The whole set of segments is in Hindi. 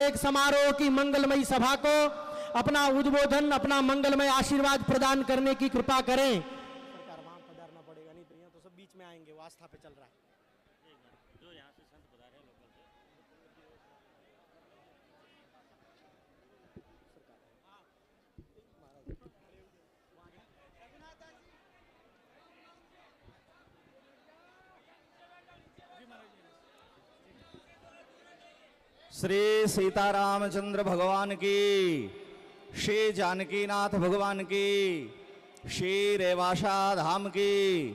एक समारोह की मंगलमयी सभा को अपना उद्बोधन, अपना मंगलमय आशीर्वाद प्रदान करने की कृपा करें। सरकार वहां पधारना पड़ेगा, नहीं तो यहाँ तो सब बीच में आएंगे, वो आस्था पे चल रहा है। जो यहाँ से संत पधारे हैं लोकल से। श्री सीतारामचंद्र भगवान की, श्री जानकीनाथ भगवान की, श्री रेवाशा धाम की,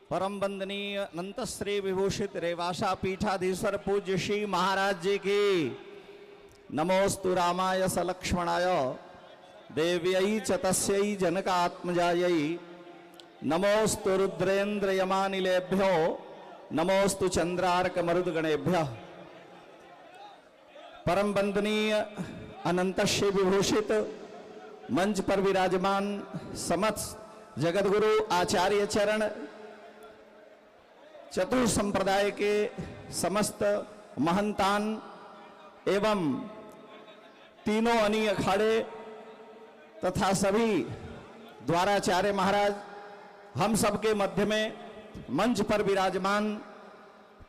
परम वंदनीय अनंत श्री विभूषित रेवाशा पीठाधीश्वर पूज्य श्री महाराज जी की। नमोस्तु रामाय सलक्ष्मणाय देव्यै च तस्यै जनकात्मजायै। नमोस्तु रुद्रेन्द्र यमानिलेभ्यो नमोस्तु चंद्रार्क मरुदगणेभ्यः। परम वंदनीय अनंत श्री विभूषित मंच पर विराजमान समस्त जगतगुरु आचार्य चरण, चतुर संप्रदाय के समस्त महंतान एवं तीनों अनी अखाड़े तथा सभी द्वाराचार्य महाराज, हम सबके मध्य में मंच पर विराजमान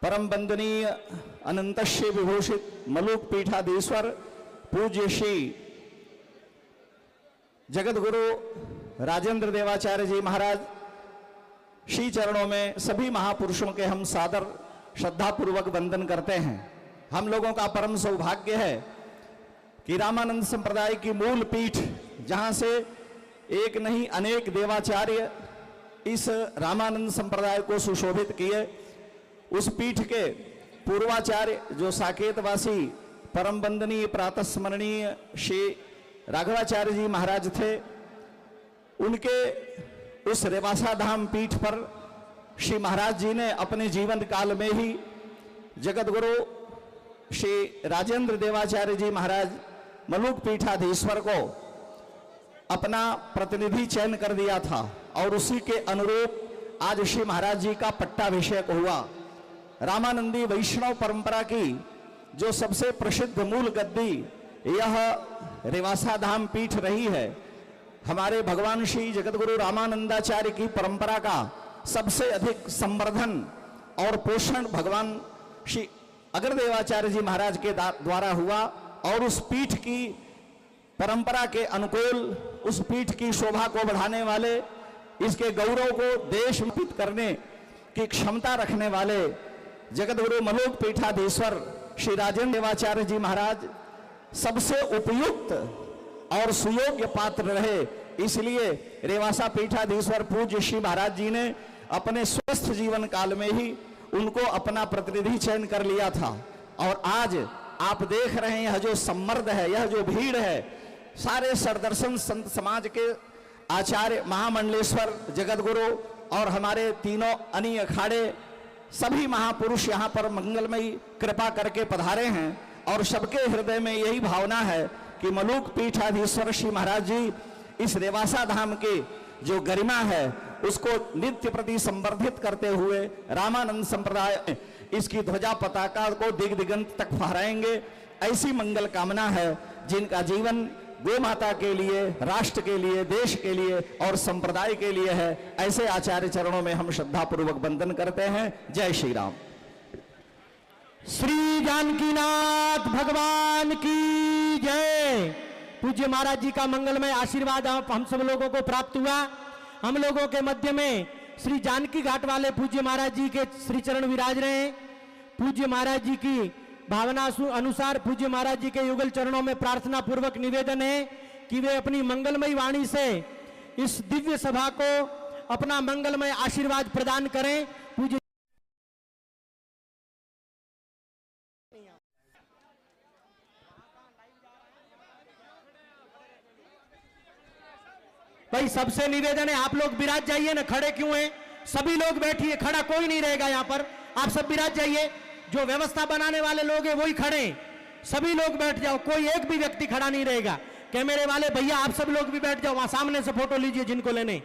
परम वंदनीय अनंत श्री विभूषित मलुक पीठाधीश्वर पूज्य श्री जगत गुरु राजेंद्र देवाचार्य जी महाराज, श्री चरणों में सभी महापुरुषों के हम सादर श्रद्धापूर्वक वंदन करते हैं। हम लोगों का परम सौभाग्य है कि रामानंद संप्रदाय की मूल पीठ, जहां से एक नहीं अनेक देवाचार्य इस रामानंद संप्रदाय को सुशोभित किए, उस पीठ के पूर्वाचार्य जो साकेतवासी परम वंदनीय प्रातः स्मरणीय श्री राघवाचार्य जी महाराज थे, उनके उस रेवासा धाम पीठ पर श्री महाराज जी ने अपने जीवन काल में ही जगत गुरु श्री राजेंद्र देवाचार्य जी महाराज मलुक पीठाधीश्वर को अपना प्रतिनिधि चयन कर दिया था और उसी के अनुरूप आज श्री महाराज जी का पट्टाभिषेक हुआ। रामानंदी वैष्णव परंपरा की जो सबसे प्रसिद्ध मूल गद्दी यह रेवासा धाम पीठ रही है। हमारे भगवान श्री जगतगुरु रामानंदाचार्य की परंपरा का सबसे अधिक संवर्धन और पोषण भगवान श्री अग्रदेवाचार्य जी महाराज के द्वारा हुआ और उस पीठ की परंपरा के अनुकूल, उस पीठ की शोभा को बढ़ाने वाले, इसके गौरव को देश में करने की क्षमता रखने वाले जगतगुरु मलुक पीठाधीश्वर श्री राजेंद्र देवाचार्य जी महाराज सबसे उपयुक्त और सुयोग्य पात्र रहे। इसलिए रेवासा पीठाधीश्वर पूज्य श्री महाराज जी ने अपने स्वस्थ जीवन काल में ही उनको अपना प्रतिनिधि चयन कर लिया था। और आज आप देख रहे हैं यह जो सम्मर्द है, यह जो भीड़ है, सारे सरदर्शन संत समाज के आचार्य महामंडलेश्वर जगतगुरु और हमारे तीनों अनी अखाड़े सभी महापुरुष यहाँ पर मंगलमयी कृपा करके पधारे हैं और सबके हृदय में यही भावना है कि मलुक पीठाधीश्वर श्री महाराज जी इस रेवासा धाम के जो गरिमा है उसको नित्य प्रति संवर्धित करते हुए रामानंद संप्रदाय इसकी ध्वजा पताका को दिग दिगंत तक फहराएंगे। ऐसी मंगल कामना है जिनका जीवन गौ माता के लिए, राष्ट्र के लिए, देश के लिए और संप्रदाय के लिए है। ऐसे आचार्य चरणों में हम श्रद्धापूर्वक वंदन करते हैं। जय श्री राम। श्री जानकीनाथ भगवान की जय। पूज्य महाराज जी का मंगलमय आशीर्वाद हम सब लोगों को प्राप्त हुआ। हम लोगों के मध्य में श्री जानकी घाट वाले पूज्य महाराज जी के श्री चरण विराज रहे हैं। पूज्य महाराज जी की भावना अनुसार पूज्य महाराज जी के युगल चरणों में प्रार्थना पूर्वक निवेदन है कि वे अपनी मंगलमयी वाणी से इस दिव्य सभा को अपना मंगलमय आशीर्वाद प्रदान करें। पूज्य भाई सबसे निवेदन है, आप लोग विराज जाइए ना, खड़े क्यों हैं? सभी लोग बैठिए, खड़ा कोई नहीं रहेगा यहाँ पर। आप सब विराज जाइए, जो व्यवस्था बनाने वाले लोग हैं वही खड़े, सभी लोग बैठ जाओ, कोई एक भी व्यक्ति खड़ा नहीं रहेगा। कैमरे वाले भैया आप सब लोग भी बैठ जाओ, वहां सामने से फोटो लीजिए जिनको लेने।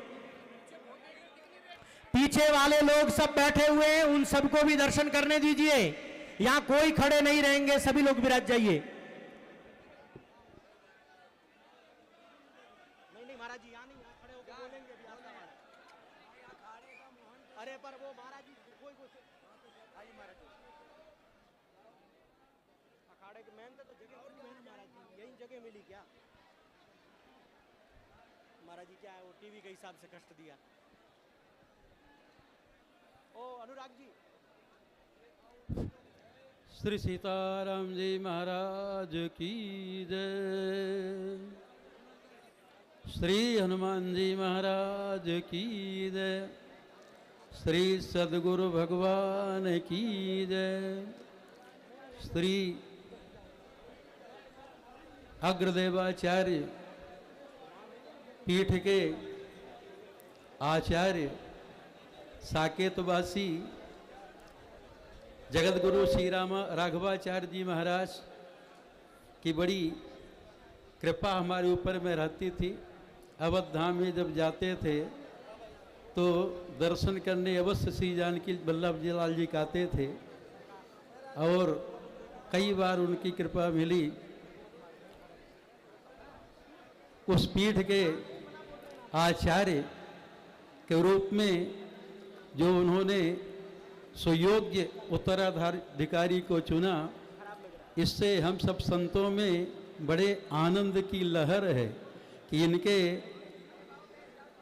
पीछे वाले लोग सब बैठे हुए हैं, उन सबको भी दर्शन करने दीजिए। यहाँ कोई खड़े नहीं रहेंगे, सभी लोग विराज जाइए। यही जगह मिली क्या महाराज जी? क्या है वो टीवी के हिसाब से कष्ट दिया। ओ अनुराग जी, श्री सीताराम जी महाराज की जय। श्री हनुमान जी महाराज की जय। श्री सद्गुरु भगवान की जय। श्री अग्रदेवाचार्य पीठ के आचार्य साकेतवासी जगत गुरु श्री राम राघवाचार्य जी महाराज की बड़ी कृपा हमारे ऊपर में रहती थी। अवध धाम में जब जाते थे तो दर्शन करने अवश्य श्री जानकी वल्लभ जी लाल जी का आते थे और कई बार उनकी कृपा मिली। उस पीठ के आचार्य के रूप में जो उन्होंने सुयोग्य उत्तराधिकारी को चुना, इससे हम सब संतों में बड़े आनंद की लहर है कि इनके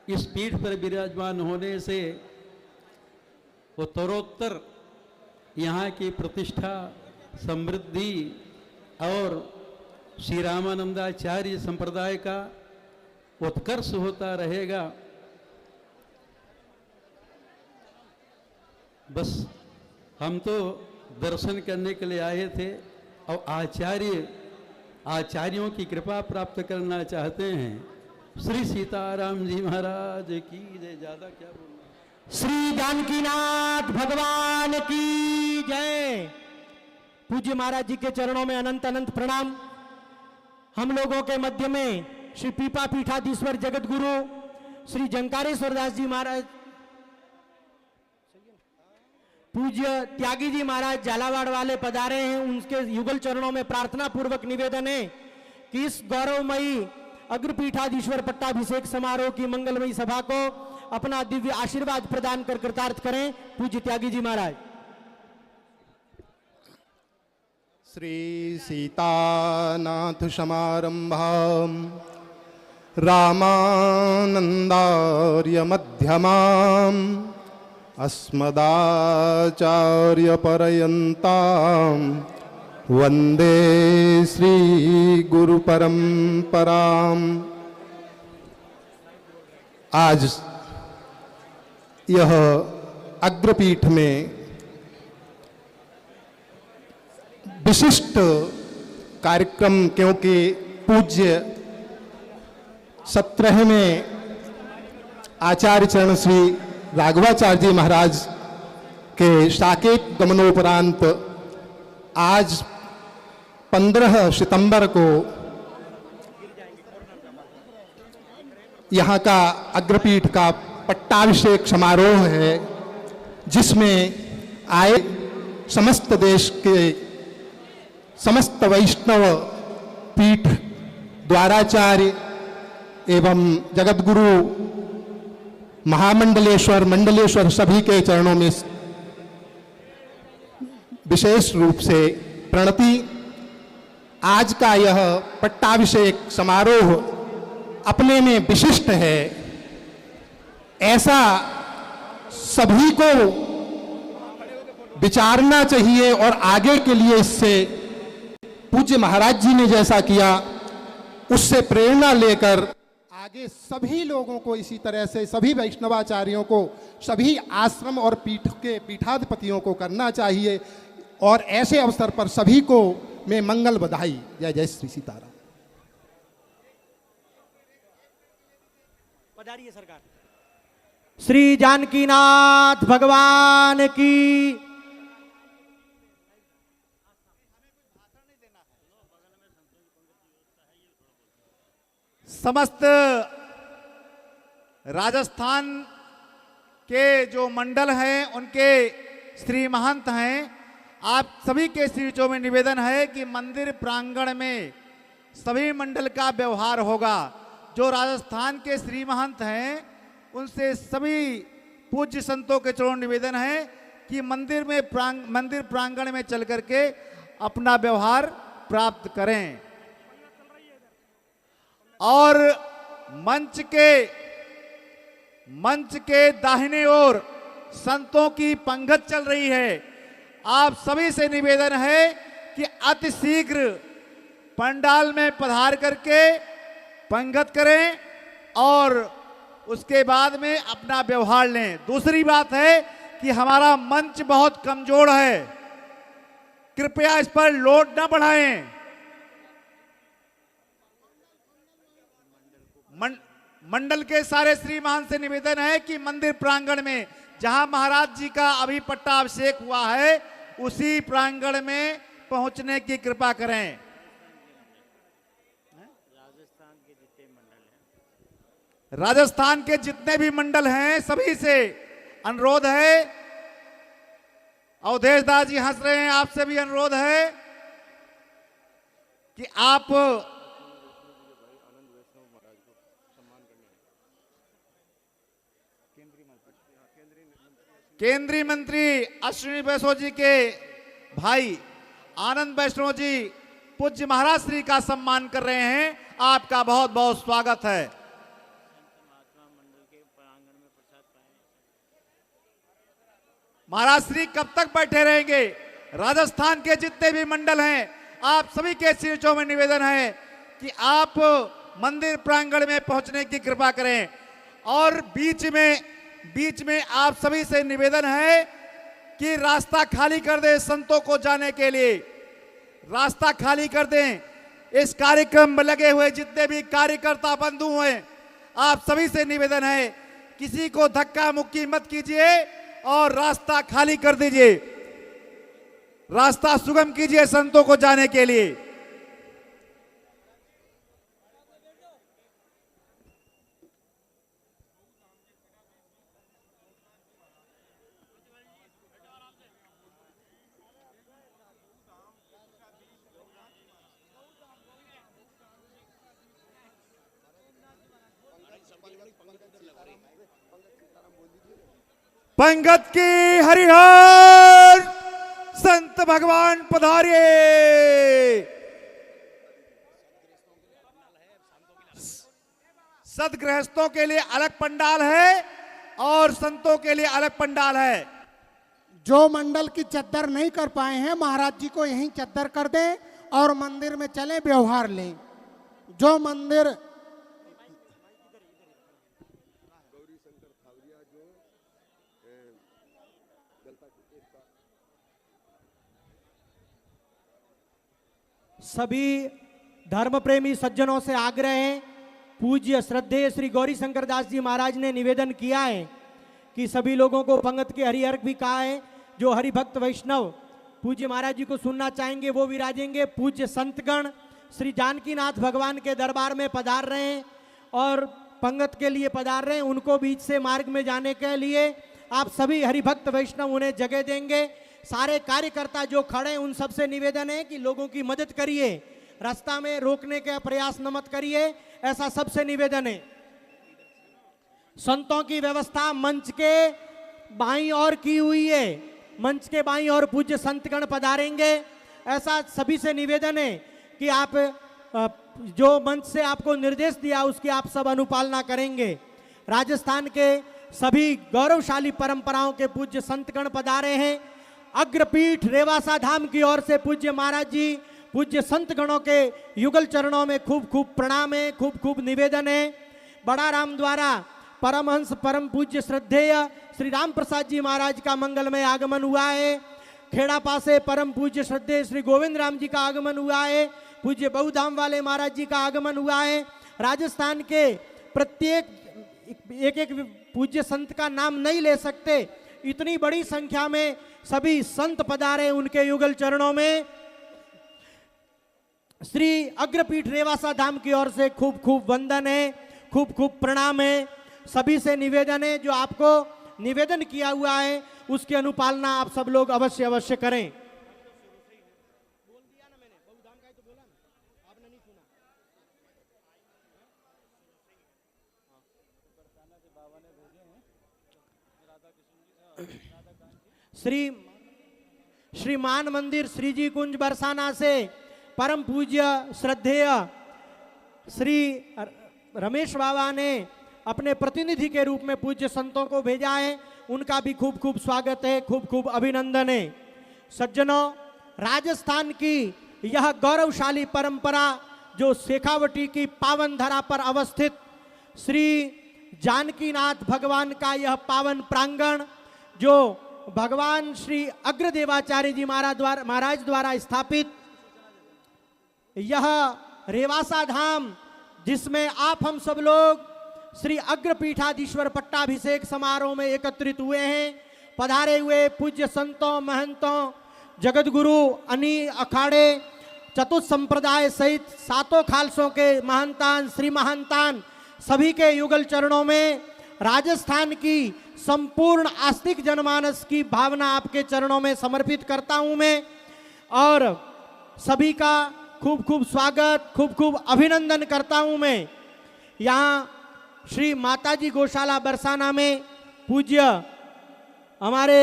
इस पीठ पर विराजमान होने से उत्तरोत्तर यहाँ की प्रतिष्ठा, समृद्धि और श्री रामानंदाचार्य संप्रदाय का उत्कर्ष होता रहेगा। बस हम तो दर्शन करने के लिए आए थे और आचार्यों की कृपा प्राप्त करना चाहते हैं। श्री सीताराम जी महाराज की जय। ज्यादा क्या बोलना। श्री जानकीनाथ भगवान की जय। पूज्य महाराज जी के चरणों में अनंत अनंत प्रणाम। हम लोगों के मध्य में श्री पीपा पीठाधीश्वर जगत गुरु श्री जंकारेश्वर दास जी महाराज, पूज्य त्यागी जी महाराज झालावाड़ वाले पधारे हैं। उनके युगल चरणों में प्रार्थना पूर्वक निवेदन है कि इस गौरवमयी अग्रपीठाधीश्वर पट्टाभिषेक समारोह की मंगलमयी सभा को अपना दिव्य आशीर्वाद प्रदान कर कृतार्थ करें। पूज्य त्यागी जी महाराज। श्री सीतानाथ समारंभाम रामानंदार्य मध्यमाम अस्मदाचार्य पर्यन्ताम वंदे श्री गुरु परंपराम। आज यह अग्रपीठ में विशिष्ट कार्यक्रम, क्योंकि पूज्य 17वें आचार्य चरण श्री राघवाचार्य जी महाराज के साकेत गमनोपरांत आज 15 सितंबर को यहाँ का अग्रपीठ का पट्टाभिषेक समारोह है, जिसमें आए समस्त देश के समस्त वैष्णव पीठ द्वाराचार्य एवं जगतगुरु महामंडलेश्वर मंडलेश्वर सभी के चरणों में विशेष रूप से प्रणति। आज का यह पट्टाभिषेक समारोह अपने में विशिष्ट है। ऐसा सभी को विचारना चाहिए और आगे के लिए इससे पूज्य महाराज जी ने जैसा किया उससे प्रेरणा लेकर आगे सभी लोगों को इसी तरह से सभी वैष्णवाचार्यों को, सभी आश्रम और पीठ के पीठाधिपतियों को करना चाहिए। और ऐसे अवसर पर सभी को मैं मंगल बधाई। जय जय श्री सीताराम। पधारिए सरकार। श्री जानकीनाथ भगवान की। समस्त राजस्थान के जो मंडल हैं उनके श्री महंत हैं, आप सभी के श्रीचों में निवेदन है कि मंदिर प्रांगण में सभी मंडल का व्यवहार होगा। जो राजस्थान के श्री महंत हैं उनसे सभी पूज्य संतों के चरणों निवेदन है कि मंदिर प्रांगण में चल करके अपना व्यवहार प्राप्त करें। और मंच के दाहिने ओर संतों की पंगत चल रही है। आप सभी से निवेदन है कि अति शीघ्र पंडाल में पधार करके पंगत करें और उसके बाद में अपना व्यवहार लें। दूसरी बात है कि हमारा मंच बहुत कमजोर है, कृपया इस पर लोड न बढ़ाएं। मंडल के सारे श्रीमान से निवेदन है कि मंदिर प्रांगण में जहां महाराज जी का अभी पट्टाभिषेक हुआ है उसी प्रांगण में पहुंचने की कृपा करें। राजस्थान के जितने भी मंडल हैं सभी से अनुरोध है, अवधेश दास जी हंस रहे हैं, आपसे भी अनुरोध है कि आप केंद्रीय मंत्री अश्विनी वैष्णव जी के भाई आनंद वैष्णव जी पूज्य महाराज श्री का सम्मान कर रहे हैं। आपका बहुत बहुत स्वागत है। महाराज श्री कब तक बैठे रहेंगे? राजस्थान के जितने भी मंडल हैं आप सभी के शिष्यों में निवेदन है कि आप मंदिर प्रांगण में पहुंचने की कृपा करें। और बीच में आप सभी से निवेदन है कि रास्ता खाली कर दें, संतों को जाने के लिए रास्ता खाली कर दें। इस कार्यक्रम में लगे हुए जितने भी कार्यकर्ता बंधु हैं आप सभी से निवेदन है किसी को धक्का मुक्की मत कीजिए और रास्ता खाली कर दीजिए, रास्ता सुगम कीजिए संतों को जाने के लिए। पंगत की हरिहर संत भगवान पधारिए। सदगृहस्थों के लिए अलग पंडाल है और संतों के लिए अलग पंडाल है। जो मंडल की चद्दर नहीं कर पाए हैं महाराज जी को यहीं चद्दर कर दें और मंदिर में चलें, व्यवहार लें। जो मंदिर सभी धर्म प्रेमी सज्जनों से आग्रह है, पूज्य श्रद्धेय श्री गौरी शंकर दास जी महाराज ने निवेदन किया है कि सभी लोगों को पंगत के हरिहर भी कहा है। जो हरिभक्त वैष्णव पूज्य महाराज जी को सुनना चाहेंगे वो विराजेंगे। पूज्य संतगण श्री जानकीनाथ भगवान के दरबार में पधार रहे हैं और पंगत के लिए पधार रहे हैं। उनको बीच से मार्ग में जाने के लिए आप सभी हरिभक्त वैष्णव उन्हें जगह देंगे। सारे कार्यकर्ता जो खड़े हैं उन सबसे निवेदन है कि लोगों की मदद करिए, रास्ता में रोकने का प्रयास न मत करिए, ऐसा सबसे निवेदन है। संतों की व्यवस्था मंच के बाईं ओर की हुई है, मंच के बाईं ओर पूज्य संतगण पधारेंगे। ऐसा सभी से निवेदन है कि आप जो मंच से आपको निर्देश दिया उसकी आप सब अनुपालना करेंगे। राजस्थान के सभी गौरवशाली परंपराओं के पूज्य संतगण पधारे हैं। अग्रपीठ रेवासा धाम की ओर से पूज्य महाराज जी पूज्य संतगणों के युगल चरणों में खूब खूब प्रणाम है, खूब खूब निवेदन है। बड़ा राम द्वारा परमहंस परम पूज्य श्रद्धेय श्री राम प्रसाद जी महाराज का मंगलमय आगमन हुआ है। खेड़ा पासे परम पूज्य श्रद्धेय श्री गोविंद राम जी का आगमन हुआ है। पूज्य बहुधाम वाले महाराज जी का आगमन हुआ है। राजस्थान के प्रत्येक एक पूज्य संत का नाम नहीं ले सकते, इतनी बड़ी संख्या में सभी संत पधारे उनके युगल चरणों में। श्री अग्रपीठ रेवासा धाम की ओर से खूब खूब वंदन है, खूब खूब प्रणाम है। सभी से निवेदन है, जो आपको निवेदन किया हुआ है उसकी अनुपालना आप सब लोग अवश्य अवश्य करें। श्री मान मंदिर श्रीजी कुंज बरसाना से परम पूज्य श्रद्धेय श्री रमेश बाबा ने अपने प्रतिनिधि के रूप में पूज्य संतों को भेजा है, उनका भी खूब खूब स्वागत है, खूब खूब अभिनंदन है। सज्जनों, राजस्थान की यह गौरवशाली परंपरा जो शेखावटी की पावन धरा पर अवस्थित श्री जानकीनाथ भगवान का यह पावन प्रांगण, जो भगवान श्री अग्रदेवाचार्य जी महाराज द्वारा स्थापित यह रेवासा धाम, जिसमें आप हम सब लोग श्री अग्रपीठाधीश्वर पट्टाभिषेक समारोह में एकत्रित हुए हैं। पधारे हुए पूज्य संतों, महंतों, जगत गुरु, अनी अखाड़े, चतुर्थ संप्रदाय सहित सातों खालसों के महंतान, श्री महंतान सभी के युगल चरणों में राजस्थान की संपूर्ण आस्तिक जनमानस की भावना आपके चरणों में समर्पित करता हूं मैं, और सभी का खूब खूब स्वागत, खूब खूब अभिनंदन करता हूं मैं। यहाँ श्री माताजी गौशाला बरसाना में पूज्य हमारे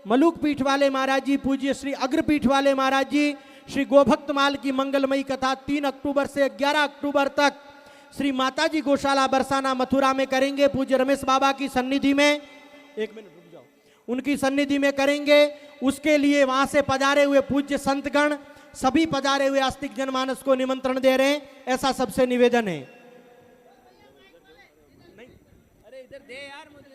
मलुक पीठ वाले महाराज जी, पूज्य श्री अग्रपीठ वाले महाराज जी श्री गोभक्तमाल की मंगलमयी कथा 3 अक्टूबर से 11 अक्टूबर तक श्री माताजी गौशाला बरसाना मथुरा में करेंगे। पूज्य रमेश बाबा की सन्निधि में, एक मिनट रुक जाओ, उनकी सन्निधि में करेंगे। उसके लिए वहां से पधारे हुए पूज्य संतगण, सभी पधारे हुए आस्तिक जनमानस को निमंत्रण दे रहे हैं, ऐसा सबसे निवेदन है। अरे इधर दे यार मुझे,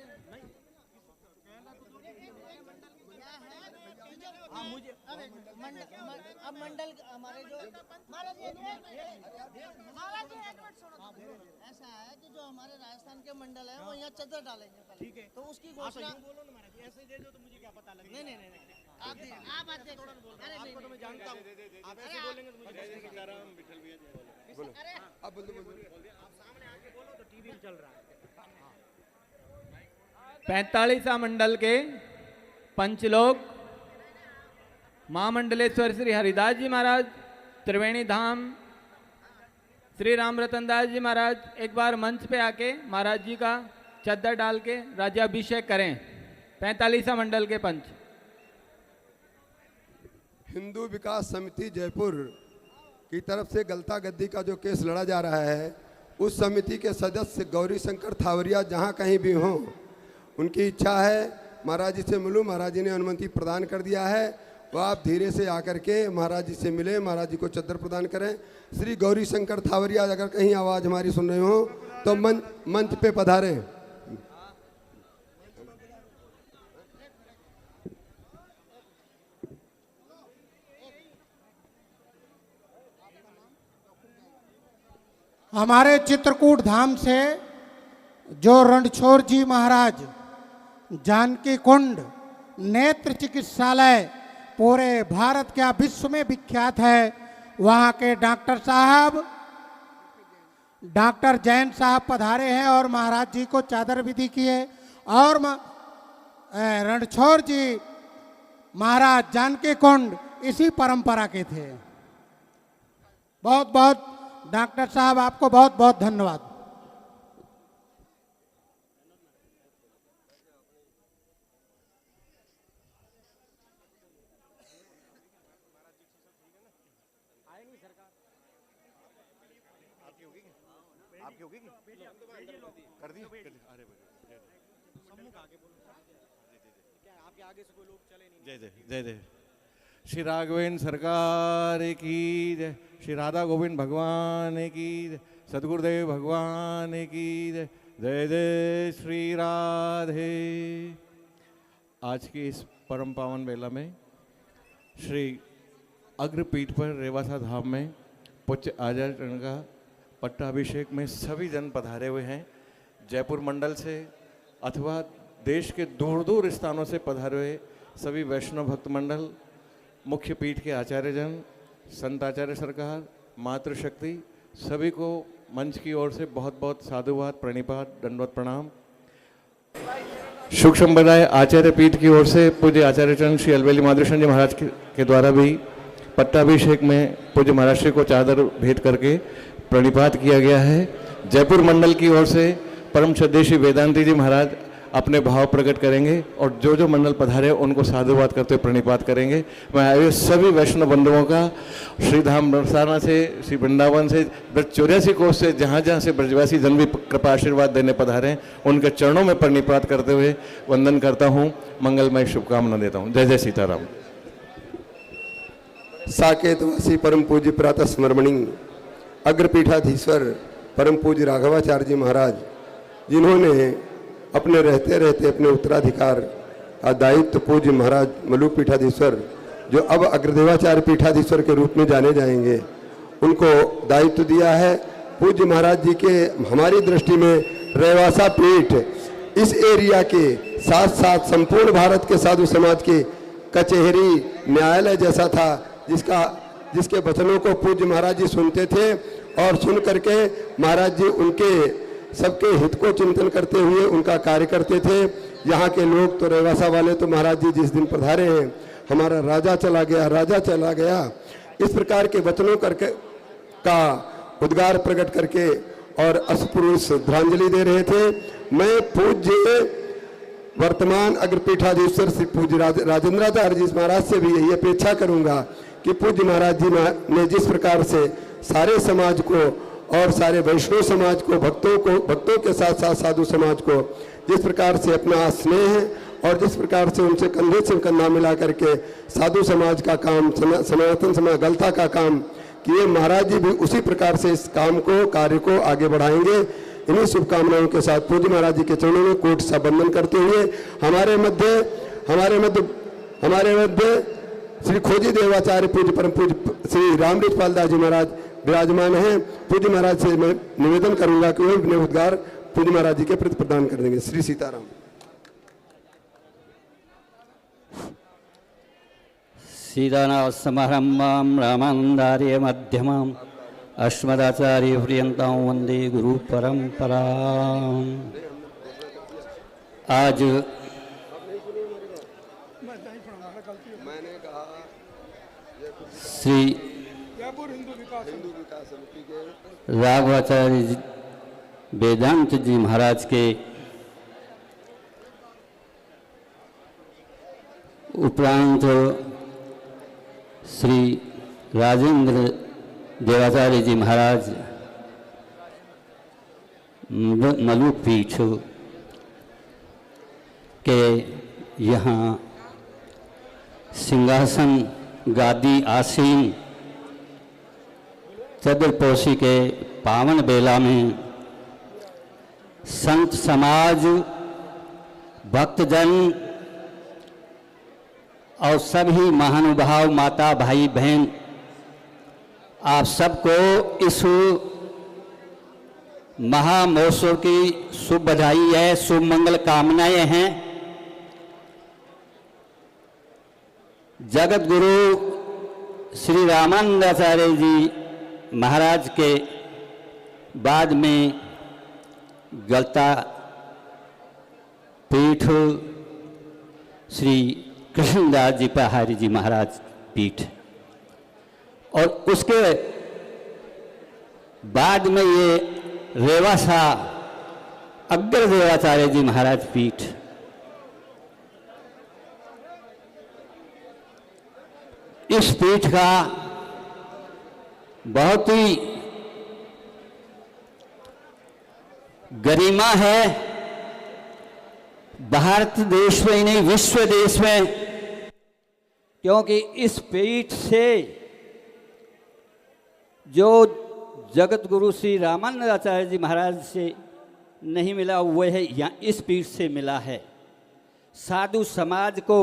अब मंडल हमारे जो महाराज जी एक मिनट सुनो, ऐसा है कि जो हमारे राजस्थान के मंडल है वो यहाँ चद्दर डालेंगे, ठीक है, तो उसकी घोषणा बोलो ना महाराज, ऐसे दे दो तो मुझे क्या पता लगेगा। नहीं आप बात देखो, अरे नहीं तो मैं जानता हूँ, आप ऐसे बोलेंगे तो मुझे अरे अब बोल आप सामने आके बोलो तो टीवी में चल रहा है। 45वां मंडल के पंचलोक महामंडलेश्वर श्री हरिदास जी महाराज, त्रिवेणी धाम श्री राम रतन दास जी महाराज एक बार मंच पे आके महाराज जी का चद्दर डाल के राज्याभिषेक करें। 45वां मंडल के पंच। हिंदू विकास समिति जयपुर की तरफ से गलता गद्दी का जो केस लड़ा जा रहा है, उस समिति के सदस्य गौरी शंकर थावरिया जहां कहीं भी हों, उनकी इच्छा है महाराज जी से मिलूं। महाराज जी ने अनुमति प्रदान कर दिया है, वो आप धीरे से आकर के महाराज जी से मिले, महाराज जी को चद्दर प्रदान करें। श्री गौरी शंकर थावरिया अगर कहीं आवाज़ हमारी सुन रहे हो तो मंच पे पधारें। हमारे चित्रकूट धाम से जो रणछोड़ जी महाराज जानकी कुंड नेत्र चिकित्सालय पूरे भारत क्या विश्व में विख्यात है, वहाँ के डॉक्टर साहब, डॉक्टर जैन साहब पधारे हैं और महाराज जी को चादर विधि किए। और रणछोड़ जी महाराज जानकी कुंड इसी परंपरा के थे। बहुत बहुत डॉक्टर साहब आपको बहुत बहुत धन्यवाद। जय जय जय जय श्री राघवेंद्र सरकार की जय, श्री राधा गोविंद भगवान की जय, सदगुरुदेव भगवान की जय, जय जय श्री राधे। आज की इस परम पावन बेला में श्री अग्रपीठ पर रेवासा धाम में पूज्य आचार्य का पट्टाभिषेक में सभी जन पधारे हुए हैं। जयपुर मंडल से अथवा देश के दूर दूर स्थानों से पधारे हुए सभी वैष्णव भक्त मंडल, मुख्य पीठ के आचार्य जन, संत आचार्य सरकार, मातृशक्ति, सभी को मंच की ओर से बहुत बहुत साधुवाद, प्रणिपात, दंडवत प्रणाम। शुभ संप्रदाय आचार्य पीठ की ओर से पूज्य आचार्य चरण श्री अलवेली माधुषण जी महाराज के द्वारा भी पट्टाभिषेक में पूज्य महाराज श्री को चादर भेंट करके प्रणिपात किया गया है। जयपुर मंडल की ओर से परम श्रद्धेय श्री वेदांती जी महाराज अपने भाव प्रकट करेंगे और जो जो मंडल पधारे उनको साधुवाद करते हुए प्रणिपात करेंगे। मैं आए सभी वैष्णव बंधुओं का श्री धाम बरसाना से, श्री वृंदावन से, 84 कोस से, जहाँ जहाँ से ब्रजवासी जन भी कृपा आशीर्वाद देने पधारे हैं, उनके चरणों में प्रणिपात करते हुए वंदन करता हूँ, मंगलमय शुभकामना देता हूँ। जय जय सीताराम। साकेतवासी परम पूज्य प्रातः स्मरणीय अग्रपीठाधीश्वर परम पूज्य राघवाचार्य जी महाराज, जिन्होंने अपने रहते रहते अपने उत्तराधिकार का दायित्व पूज्य महाराज मलुक पीठाधीश्वर, जो अब अग्रदेवाचार्य पीठाधीश्वर के रूप में जाने जाएंगे, उनको दायित्व दिया है। पूज्य महाराज जी के हमारी दृष्टि में रेवासा पीठ इस एरिया के साथ साथ संपूर्ण भारत के साधु समाज की कचहरी न्यायालय जैसा था, जिसके वचनों को पूज्य महाराज जी सुनते थे और सुन करके महाराज जी उनके सबके हित को चिंतन करते हुए उनका कार्य करते थे। यहाँ के लोग तो रेवासा वाले तो महाराज जी जिस दिन पधारे हैं, हमारा राजा चला गया, राजा चला गया, इस प्रकार के वचनों करके का उद्गार प्रकट करके और अश्रुपूर्वक श्रद्धांजलि दे रहे थे। मैं पूज्य वर्तमान अग्रपीठाधीश्वर श्री पूज्य राजेंद्राचार्य जी महाराज से भी यही अपेक्षा करूंगा कि पूज्य महाराज जी ने जिस प्रकार से सारे समाज को और सारे वैष्णव समाज को, भक्तों के साथ साथ साधु समाज को जिस प्रकार से अपना स्नेह है और जिस प्रकार से उनसे कंधे से कंधा मिला करके साधु समाज का काम, सनातन समाज गलता का काम किए, महाराज जी भी उसी प्रकार से इस काम को, कार्य को आगे बढ़ाएंगे। इन्हीं शुभकामनाओं के साथ पूज्य महाराज जी के चरणों में कोट सा बंदन करते हुए हमारे मध्य श्री खोजी देवाचार्य पूज्य परम पूज्य श्री रामकृपाल दास जी महाराज विराजमान हैं। पूज्य महाराज से मैं निवेदन करूंगा कि वो अपने उद्गार पूज्य महाराज जी के प्रति प्रदान कर देंगे। श्री सीताराम। सीतानाथसमारम्भां रामानन्दार्य मध्यमाम् अस्मदाचार्य पर्यन्तां वन्दे गुरु परम्पराम्। आज श्री राघवाचार्य जी वेदांत जी महाराज के उपरांत श्री राजेंद्र देवाचार्य जी महाराज मलुक पीठ के यहाँ सिंहासन गादी आसीन चतुर्पोशी के पावन बेला में संत समाज, भक्तजन और सभी महानुभाव, माता भाई बहन, आप सबको इस महामहोत्सव की शुभ बधाई है, शुभ मंगल कामनाएं हैं। जगत गुरु श्री रामानंदाचार्य जी महाराज के बाद में गलता पीठ श्री कृष्णदास जी पहाड़ी जी महाराज पीठ, और उसके बाद में ये रेवासा अग्र देवाचार्य जी महाराज पीठ। इस पीठ का बहुत ही गरिमा है, भारत देश में ही नहीं विश्व देश में, क्योंकि इस पीठ से जो जगत गुरु श्री रामानंदाचार्य जी महाराज से नहीं मिला, वह है यहाँ इस पीठ से मिला है। साधु समाज को,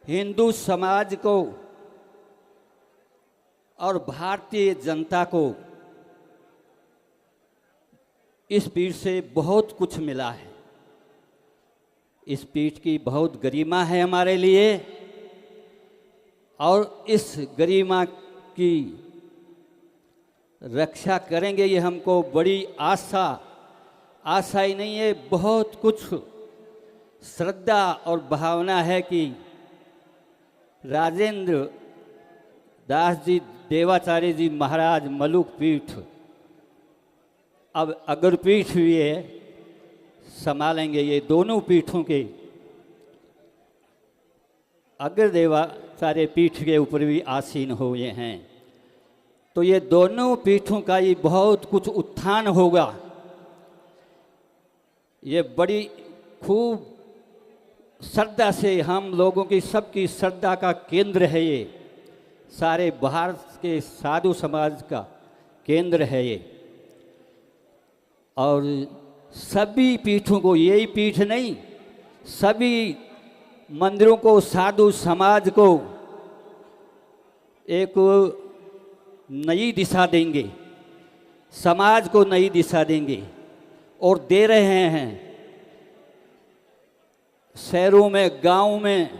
हिंदू समाज को और भारतीय जनता को इस पीठ से बहुत कुछ मिला है। इस पीठ की बहुत गरिमा है हमारे लिए, और इस गरिमा की रक्षा करेंगे ये हमको बड़ी आशा ही नहीं है, बहुत कुछ श्रद्धा और भावना है कि राजेंद्र दास जी देवाचार्य जी महाराज मलुक पीठ अब अग्रपीठ हुई है, संभालेंगे। ये दोनों पीठों के अग्रदेवाचार्य पीठ के ऊपर भी आसीन हुए हैं। तो ये दोनों पीठों का ये बहुत कुछ उत्थान होगा। ये बड़ी खूब श्रद्धा से हम लोगों की सबकी श्रद्धा का केंद्र है। ये सारे भारत के साधु समाज का केंद्र है ये। और सभी पीठों को, यही पीठ नहीं, सभी मंदिरों को, साधु समाज को एक नई दिशा देंगे, समाज को नई दिशा देंगे और दे रहे हैं। शहरों में, गांव में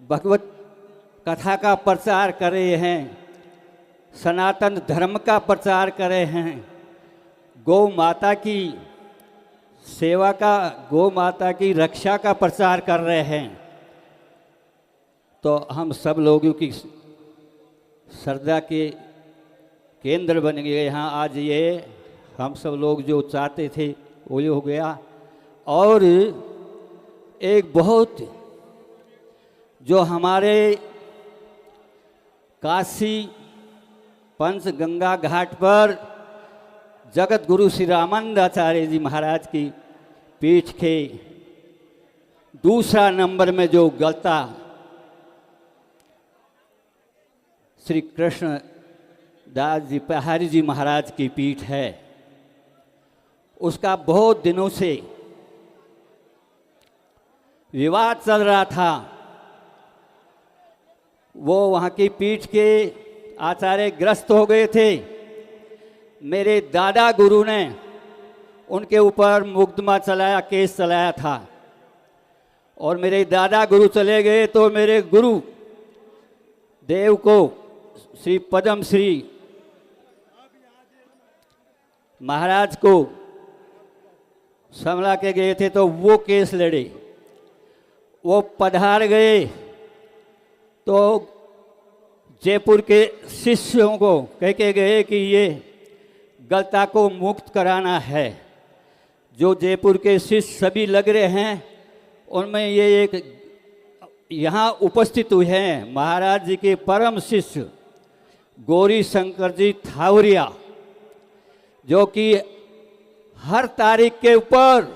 भगवत कथा का प्रचार कर रहे हैं, सनातन धर्म का प्रचार कर रहे हैं, गौ माता की सेवा का, गौ माता की रक्षा का प्रचार कर रहे हैं। तो हम सब लोगों की श्रद्धा के केंद्र बन गए यहाँ। आज ये हम सब लोग जो चाहते थे वो हो गया। और एक बहुत जो हमारे काशी पंचगंगा घाट पर जगत गुरु श्री रामानंदाचार्य जी महाराज की पीठ के दूसरा नंबर में जो गलता श्री कृष्ण दास जी पहाड़ी जी महाराज की पीठ है, उसका बहुत दिनों से विवाद चल रहा था। वो वहाँ की पीठ के आचार्य ग्रस्त हो गए थे। मेरे दादा गुरु ने उनके ऊपर मुकदमा चलाया, केस चलाया था। और मेरे दादा गुरु चले गए तो मेरे गुरु देव को श्री पद्म श्री महाराज को संभला के गए थे, तो वो केस लड़े। वो पधार गए तो जयपुर के शिष्यों को कह के गए कि ये गलता को मुक्त कराना है। जो जयपुर के शिष्य सभी लग रहे हैं उनमें ये एक यहाँ उपस्थित हुए हैं महाराज जी के परम शिष्य गौरी शंकर जी थावरिया, जो कि हर तारीख के ऊपर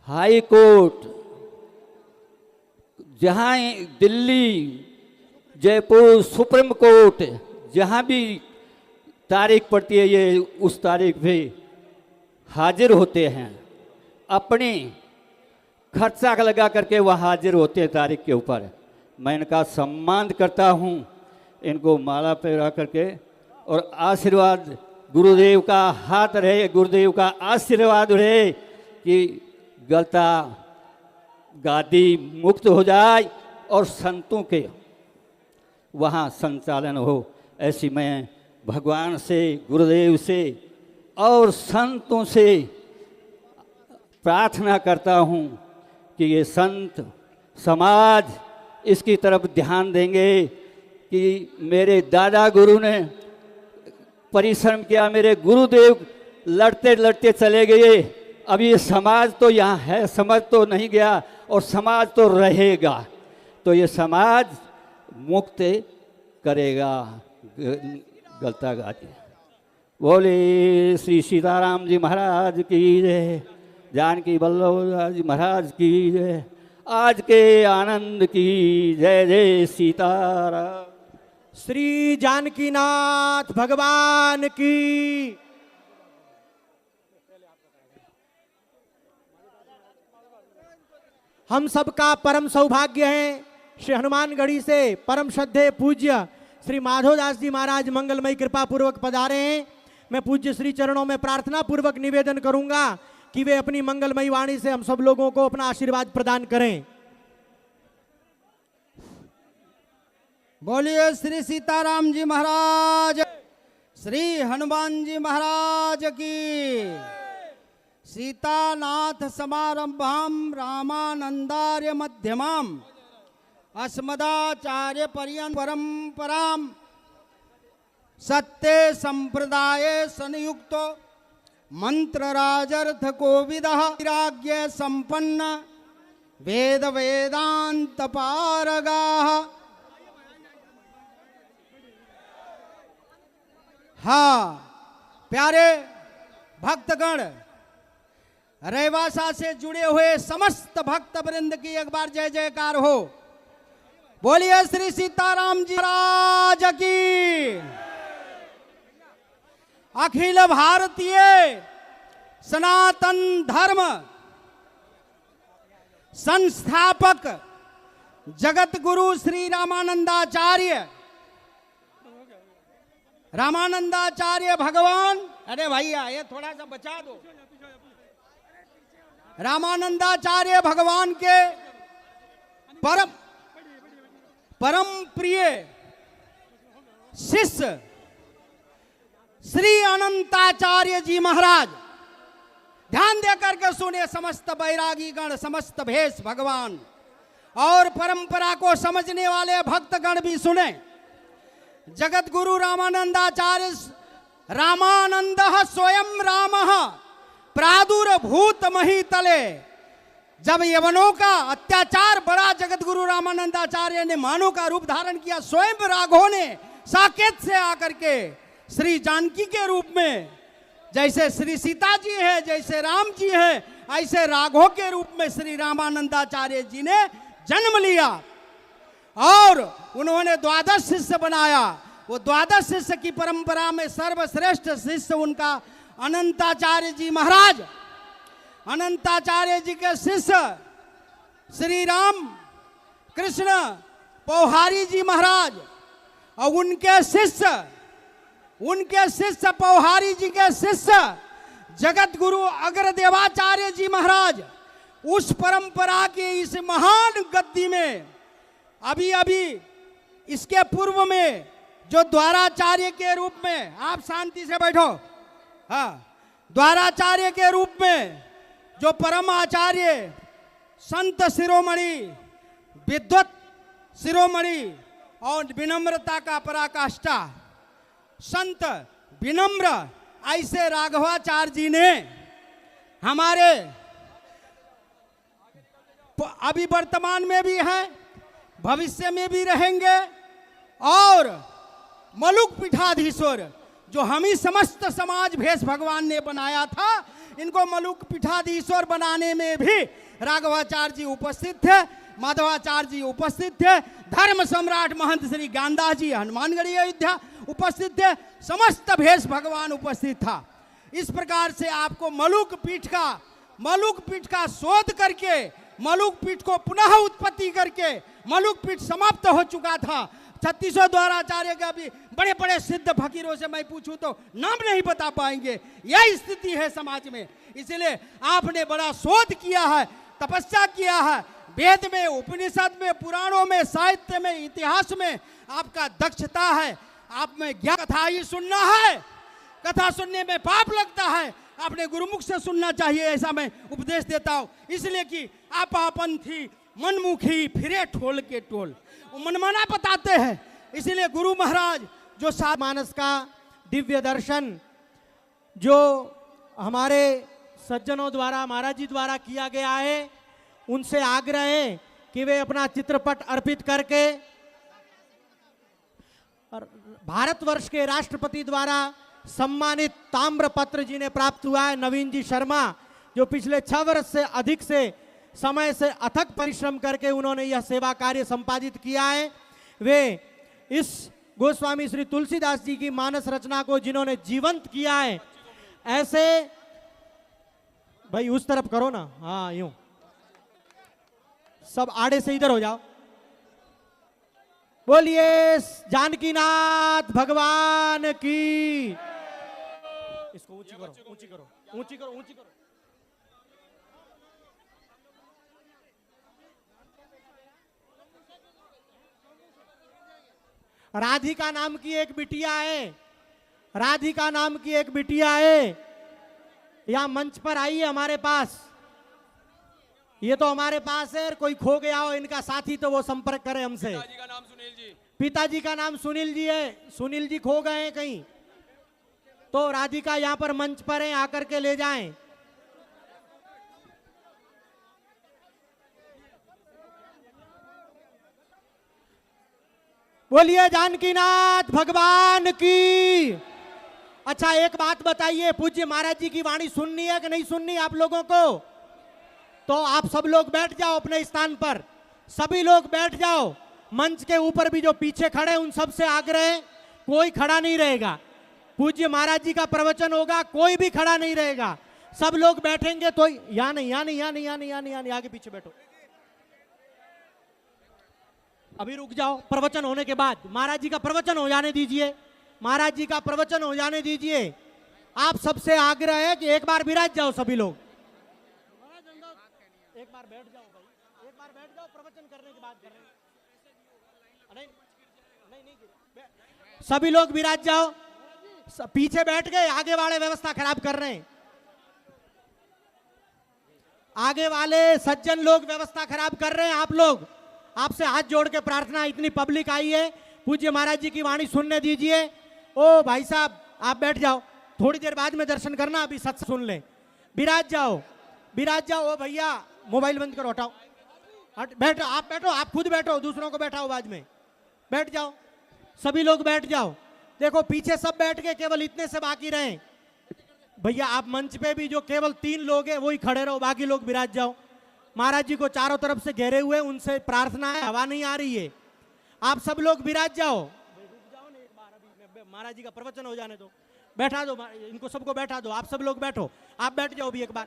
हाई कोर्ट, जहाँ दिल्ली, जयपुर, सुप्रीम कोर्ट, जहाँ भी तारीख पड़ती है ये उस तारीख पे हाजिर होते हैं। अपने खर्चा लगा करके वह हाजिर होते हैं तारीख के ऊपर। मैं इनका सम्मान करता हूँ, इनको माला पहरा करके, और आशीर्वाद गुरुदेव का हाथ रहे, गुरुदेव का आशीर्वाद रहे कि गलता गादी मुक्त हो जाए और संतों के वहाँ संचालन हो। ऐसी मैं भगवान से, गुरुदेव से और संतों से प्रार्थना करता हूँ कि ये संत समाज इसकी तरफ ध्यान देंगे कि मेरे दादा गुरु ने परिश्रम किया, मेरे गुरुदेव लड़ते लड़ते चले गए। अब ये समाज तो यहाँ है, समझ तो नहीं गया और समाज तो रहेगा। तो ये समाज मुक्त करेगा गलता गाती। बोले श्री सीताराम जी महाराज की जय, जानकी वल्लभ जी महाराज की जय, आज के आनंद की जय जय सीताराम। श्री जानकीनाथ भगवान की। हम सबका परम सौभाग्य है श्री हनुमानगढ़ी से परम श्रद्धेय पूज्य श्री माधोदास जी महाराज मंगलमयी कृपा पूर्वक पधारे हैं। मैं पूज्य श्री चरणों में प्रार्थना पूर्वक निवेदन करूंगा कि वे अपनी मंगलमयी वाणी से हम सब लोगों को अपना आशीर्वाद प्रदान करें। बोलिए श्री सीताराम जी महाराज, श्री हनुमान जी महाराज की। सीतानाथ समारंभाम रामानंदार्य मध्यमाम अस्मदाचार्य पर्यंत परंपराम सत्य संप्रदाय संयुक्तो मंत्र राजर्थ कोविदः वैराग्य संपन्न वेद वेदांत पारगाः। हाँ प्यारे भक्तगण, रेवासा से जुड़े हुए समस्त भक्त वृंद की एक बार जय जयकार हो। बोलिए श्री सीताराम जी महाराज की। अखिल भारतीय सनातन धर्म संस्थापक जगत गुरु श्री रामानंदाचार्य भगवान, अरे भैया ये थोड़ा सा बचा दो, रामानंदाचार्य भगवान के परम प्रिय शिष्य श्री अनंताचार्य जी महाराज, ध्यान देकर के सुने समस्त बैरागी गण, समस्त भेष भगवान और परंपरा को समझने वाले भक्तगण भी सुने। जगत गुरु रामानंदाचार्य रामानंद स्वयं राम प्रादुर्भूत महीतले, जब यवनों का अत्याचार बड़ा जगत गुरु रामानंदाचार्य ने मानव का रूप धारण किया, स्वयं राघव ने साकेत से आकर के श्री जानकी के रूप में, जैसे श्री सीता जी है, जैसे राम जी है, ऐसे राघव के रूप में श्री रामानंदाचार्य जी ने जन्म लिया और उन्होंने 12 शिष्य बनाया। वो 12 शिष्य की परंपरा में सर्वश्रेष्ठ शिष्य उनका अनंताचार्य जी महाराज, अनंताचार्य जी के शिष्य श्री राम कृष्ण पौहारी जी महाराज और उनके शिष्य पौहारी जी के शिष्य जगत गुरु अग्रदेवाचार्य जी महाराज, उस परंपरा की इस महान गद्दी में अभी इसके पूर्व में जो द्वाराचार्य के रूप में, आप शांति से बैठो, हाँ, द्वाराचार्य के रूप में जो परम आचार्य संत शिरोमणि, विद्वत शिरोमणि और विनम्रता का पराकाष्ठा संत विनम्र, ऐसे राघवाचार्य जी ने हमारे अभी वर्तमान में भी हैं, भविष्य में भी रहेंगे। और मलुक पीठाधीश्वर जो हम ही समस्त समाज भेष भगवान ने बनाया था, इनको मलुक पीठाधीश्वर बनाने में भी राघवाचार्य जी उपस्थित थे, माधवाचार्य जी उपस्थित थे, धर्म सम्राट महंत श्री ज्ञानदास जी हनुमानगढ़ी अयोध्या उपस्थित थे, समस्त भेष भगवान उपस्थित था। इस प्रकार से आपको मलुक पीठ का शोध करके, मलुक पीठ को पुनः उत्पत्ति करके, मलुक पीठ समाप्त हो चुका था। 3600 द्वाराचार्य का भी बड़े बड़े सिद्ध फकीरों से मैं पूछूं तो नाम नहीं बता पाएंगे। यह स्थिति है समाज में, इसलिए आपने बड़ा शोध किया है, तपस्या किया है, वेद में, उपनिषद में, पुराणों में, साहित्य में, इतिहास में आपका दक्षता है। आप में ज्ञान, कथा ही सुनना है, कथा सुनने में पाप लगता है, आपने गुरुमुख से सुनना चाहिए, ऐसा मैं उपदेश देता हूँ। इसलिए कि आपापंथी मनमुखी फिरे ठोल के टोल, वो मनमाना बताते हैं। इसलिए गुरु महाराज जो सात मानस का दिव्य दर्शन जो हमारे सज्जनों द्वारा, महाराज जी द्वारा किया गया है, उनसे आग्रह है कि वे अपना चित्रपट अर्पित करके और भारतवर्ष के राष्ट्रपति द्वारा सम्मानित ताम्रपत्र जिन्हें प्राप्त हुआ है, नवीन जी शर्मा, जो पिछले 6 वर्ष से अधिक से समय से अथक परिश्रम करके उन्होंने यह सेवा कार्य संपादित किया है, वे इस गोस्वामी श्री तुलसीदास जी की मानस रचना को जिन्होंने जीवंत किया है, ऐसे भाई उस तरफ करो ना, हाँ यूं सब आड़े से इधर हो जाओ। बोलिए जानकीनाथ भगवान की। इसको ऊंची करो, ऊंची करो, ऊंची करो, ऊंची करो। राधिका नाम की एक बिटिया है, राधिका नाम की एक बिटिया है, यहां मंच पर आई है हमारे पास। ये तो हमारे पास है, कोई खो गया हो इनका साथी तो वो संपर्क करे हमसे। पिताजी का नाम सुनील जी, पिताजी का नाम सुनील जी है। सुनील जी खो गए हैं कहीं, तो राधिका यहाँ पर मंच पर हैं, आकर के ले जाएं। बोलिए जानकीनाथ भगवान की। अच्छा एक बात बताइए, पूज्य महाराज जी की वाणी सुननी है कि नहीं सुननी आप लोगों को? तो आप सब लोग बैठ जाओ अपने स्थान पर, सभी लोग बैठ जाओ। मंच के ऊपर भी जो पीछे खड़े उन सब से आग्रह है, कोई खड़ा नहीं रहेगा। पूज्य महाराज जी का प्रवचन होगा, कोई भी खड़ा नहीं रहेगा, सब लोग बैठेंगे। तो यहाँ नहीं, यहाँ नहीं, यहाँ नहीं, यहाँ नहीं, यहाँ नहीं, यहाँ नहीं, आगे पीछे बैठो। अभी रुक जाओ, प्रवचन होने के बाद महाराज जी का प्रवचन हो जाने दीजिए, महाराज जी का प्रवचन हो जाने दीजिए। आप सबसे आग्रह है कि एक बार विराज जाओ सभी लोग, एक बार बैठ जाओ भाई, एक बार बैठ जाओ, प्रवचन करने के बाद कर रहे हैं। नहीं, सभी लोग विराज जाओ। पीछे बैठ गए, आगे वाले व्यवस्था खराब कर रहे हैं, आगे वाले सज्जन लोग व्यवस्था खराब कर रहे हैं। आप लोग, आपसे हाथ जोड़ के प्रार्थना, इतनी पब्लिक आई है, पूज्य महाराज जी की वाणी सुनने दीजिए। ओ भाई साहब आप बैठ जाओ, थोड़ी देर बाद में दर्शन करना, अभी सत्संग सुन ले। विराज जाओ, विराज जाओ। ओ भैया मोबाइल बंद करो, हटाओ, बैठो, आप बैठो, आप खुद बैठो, दूसरों को बैठाओ बाद में। बैठ जाओ, सभी लोग बैठ जाओ। देखो पीछे सब बैठ गए, केवल इतने से बाकी रहे। भैया आप मंच पे भी जो केवल 3 लोग हैं वही खड़े रहो, बाकी लोग विराज जाओ। महाराज जी को चारों तरफ से घेरे हुए, उनसे प्रार्थना है, हवा नहीं आ रही है, आप सब लोग विराज जाओ। महाराज जी का प्रवचन हो जाने दो, बैठा दो इनको, सबको बैठा दो। आप सब लोग बैठो, आप बैठ जाओ भी एक बार,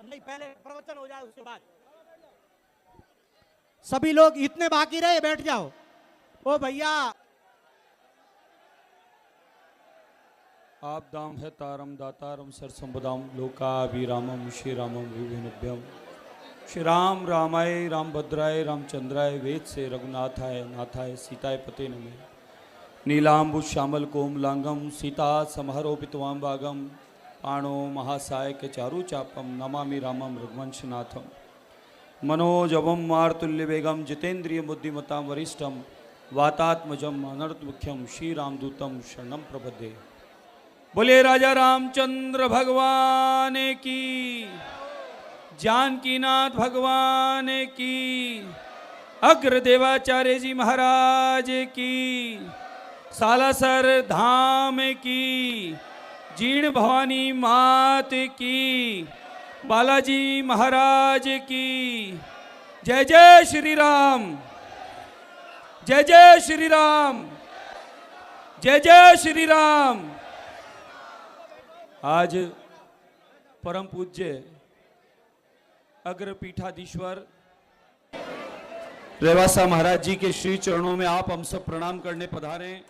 नहीं पहले प्रवचन हो जाए उसके बाद। सभी लोग इतने बाकी रहे, बैठ जाओ। ओ भैया आप दाम है तारम दातारम सरसंबदाम लोकाभिरामम श्रीरामम विभिन्नभ्यम। श्री राम रामाय रामभद्राय रामचंद्राय वेद से रघुनाथाय नाथाय सीताय पते नमः। नीलांबु श्यामल कोमलांगम सीता समहरोपितवाम भागम पाणो महासाय के चारु चापम नमामि रामम रघुवंशनाथम। मनोजवम मार्तुल्य वेगम जितेन्द्रिय बुद्धिमतां वरिष्ठम वातात्मजम अनर्थ मुख्यम श्री रामदूतम शरणम प्रपद्ये। बोले राजा रामचंद्र भगवान की, जानकीनाथ भगवान की, अग्रदेवाचार्य जी महाराज की, सालासर धाम की, जीर्ण भवानी मात की, बालाजी महाराज की। जय जय श्री राम, जय जय श्री राम, जय जय श्री राम। आज परम पूज्य अग्रपीठाधीश्वर रेवासा महाराज जी के श्री चरणों में आप हम सब प्रणाम करने पधारे।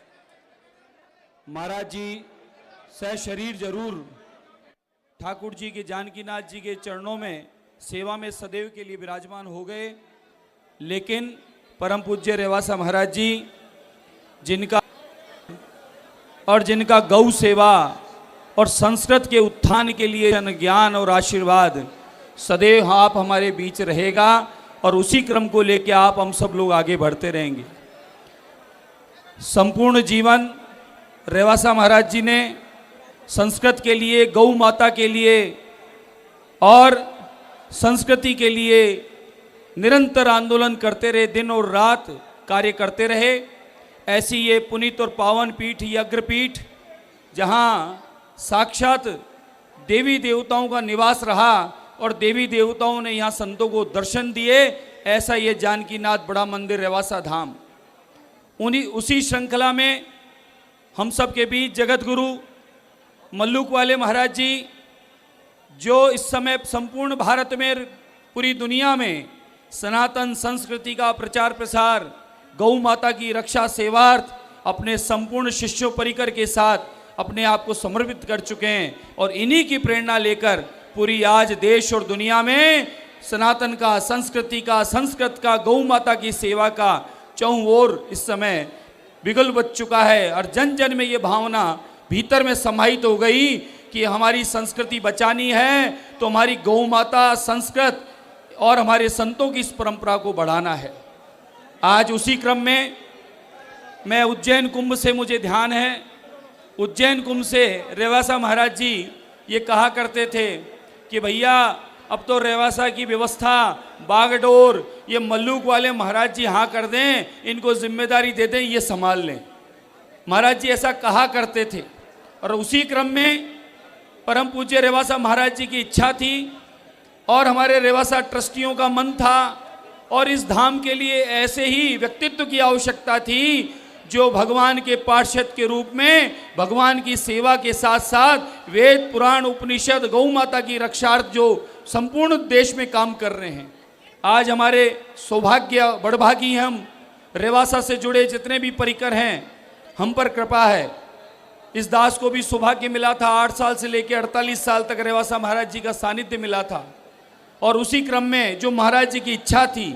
महाराज जी सह शरीर जरूर ठाकुर जी के, जानकीनाथ जी के चरणों में सेवा में सदैव के लिए विराजमान हो गए, लेकिन परम पूज्य रेवासा महाराज जी जिनका गौ सेवा और संस्कृत के उत्थान के लिए जन ज्ञान और आशीर्वाद सदैव आप हमारे बीच रहेगा, और उसी क्रम को लेकर आप हम सब लोग आगे बढ़ते रहेंगे। संपूर्ण जीवन रेवासा महाराज जी ने संस्कृत के लिए, गौ माता के लिए और संस्कृति के लिए निरंतर आंदोलन करते रहे, दिन और रात कार्य करते रहे। ऐसी ये पुनीत और पावन पीठ, ये अग्रपीठ, जहाँ साक्षात देवी देवताओं का निवास रहा और देवी देवताओं ने यहाँ संतों को दर्शन दिए, ऐसा ये जानकीनाथ बड़ा मंदिर रेवासा धाम। उसी श्रृंखला में हम सब के बीच जगत गुरु मल्लुक वाले महाराज जी, जो इस समय संपूर्ण भारत में, पूरी दुनिया में सनातन संस्कृति का प्रचार प्रसार, गौ माता की रक्षा सेवार्थ अपने संपूर्ण शिष्यों परिकर के साथ अपने आप को समर्पित कर चुके हैं, और इन्हीं की प्रेरणा लेकर पूरी आज देश और दुनिया में सनातन का, संस्कृति का, संस्कृत का, गौ माता की सेवा का चौं ओर इस समय बिगुल बच चुका है। और जन जन में ये भावना भीतर में समाहित हो गई कि हमारी संस्कृति बचानी है तो हमारी गौ माता, संस्कृत और हमारे संतों की इस परंपरा को बढ़ाना है। आज उसी क्रम में मैं उज्जैन कुंभ से मुझे ध्यान है, उज्जैन कुंभ से रेवासा महाराज जी ये कहा करते थे कि भैया अब तो रेवासा की व्यवस्था बागडोर ये मल्लूक वाले महाराज जी हाँ कर दें, इनको जिम्मेदारी दे दें, ये संभाल लें। महाराज जी ऐसा कहा करते थे। और उसी क्रम में परम पूज्य रेवासा महाराज जी की इच्छा थी और हमारे रेवासा ट्रस्टियों का मन था और इस धाम के लिए ऐसे ही व्यक्तित्व की आवश्यकता थी जो भगवान के पार्षद के रूप में भगवान की सेवा के साथ साथ वेद पुराण उपनिषद गौ माता की रक्षार्थ जो संपूर्ण देश में काम कर रहे हैं। आज हमारे सौभाग्य बड़भागी हम रेवासा से जुड़े जितने भी परिकर हैं, हम पर कृपा है। इस दास को भी सौभाग्य मिला था, 8 साल से लेकर 48 साल तक रेवासा महाराज जी का सानिध्य मिला था। और उसी क्रम में जो महाराज जी की इच्छा थी,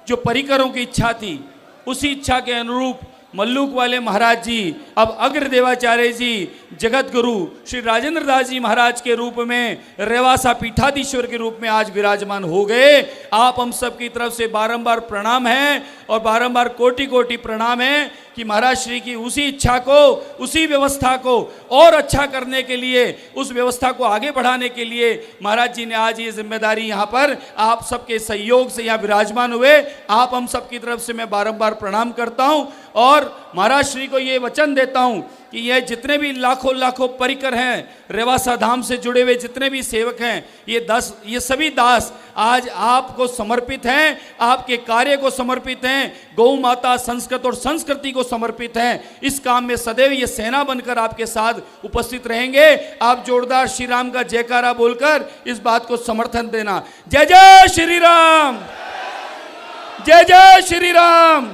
जो परिकरों की इच्छा थी, उसी इच्छा के अनुरूप मल्लूक वाले महाराज जी अब अग्रदेवाचार्य जी जगत गुरु श्री राजेंद्र दास जी महाराज के रूप में रेवासा पीठाधीश्वर के रूप में आज विराजमान हो गए। आप हम सब की तरफ से बारंबार प्रणाम है और बारंबार कोटि कोटि प्रणाम है कि महाराज श्री की उसी इच्छा को, उसी व्यवस्था को और अच्छा करने के लिए, उस व्यवस्था को आगे बढ़ाने के लिए महाराज जी ने आज ये जिम्मेदारी यहाँ पर आप सबके सहयोग से यहाँ विराजमान हुए। आप हम सब की तरफ से मैं बारंबार प्रणाम करता हूँ और महाराज श्री को ये वचन देता हूँ कि ये जितने भी लाखों लाखों परिकर हैं, रेवासा धाम से जुड़े हुए जितने भी सेवक हैं, ये सभी दास आज आपको समर्पित हैं, आपके कार्य को समर्पित हैं, गौ माता संस्कृत और संस्कृति को समर्पित हैं। इस काम में सदैव ये सेना बनकर आपके साथ उपस्थित रहेंगे। आप जोरदार श्री राम का जयकारा बोलकर इस बात को समर्थन देना। जय जय श्री राम, जय जय श्री राम,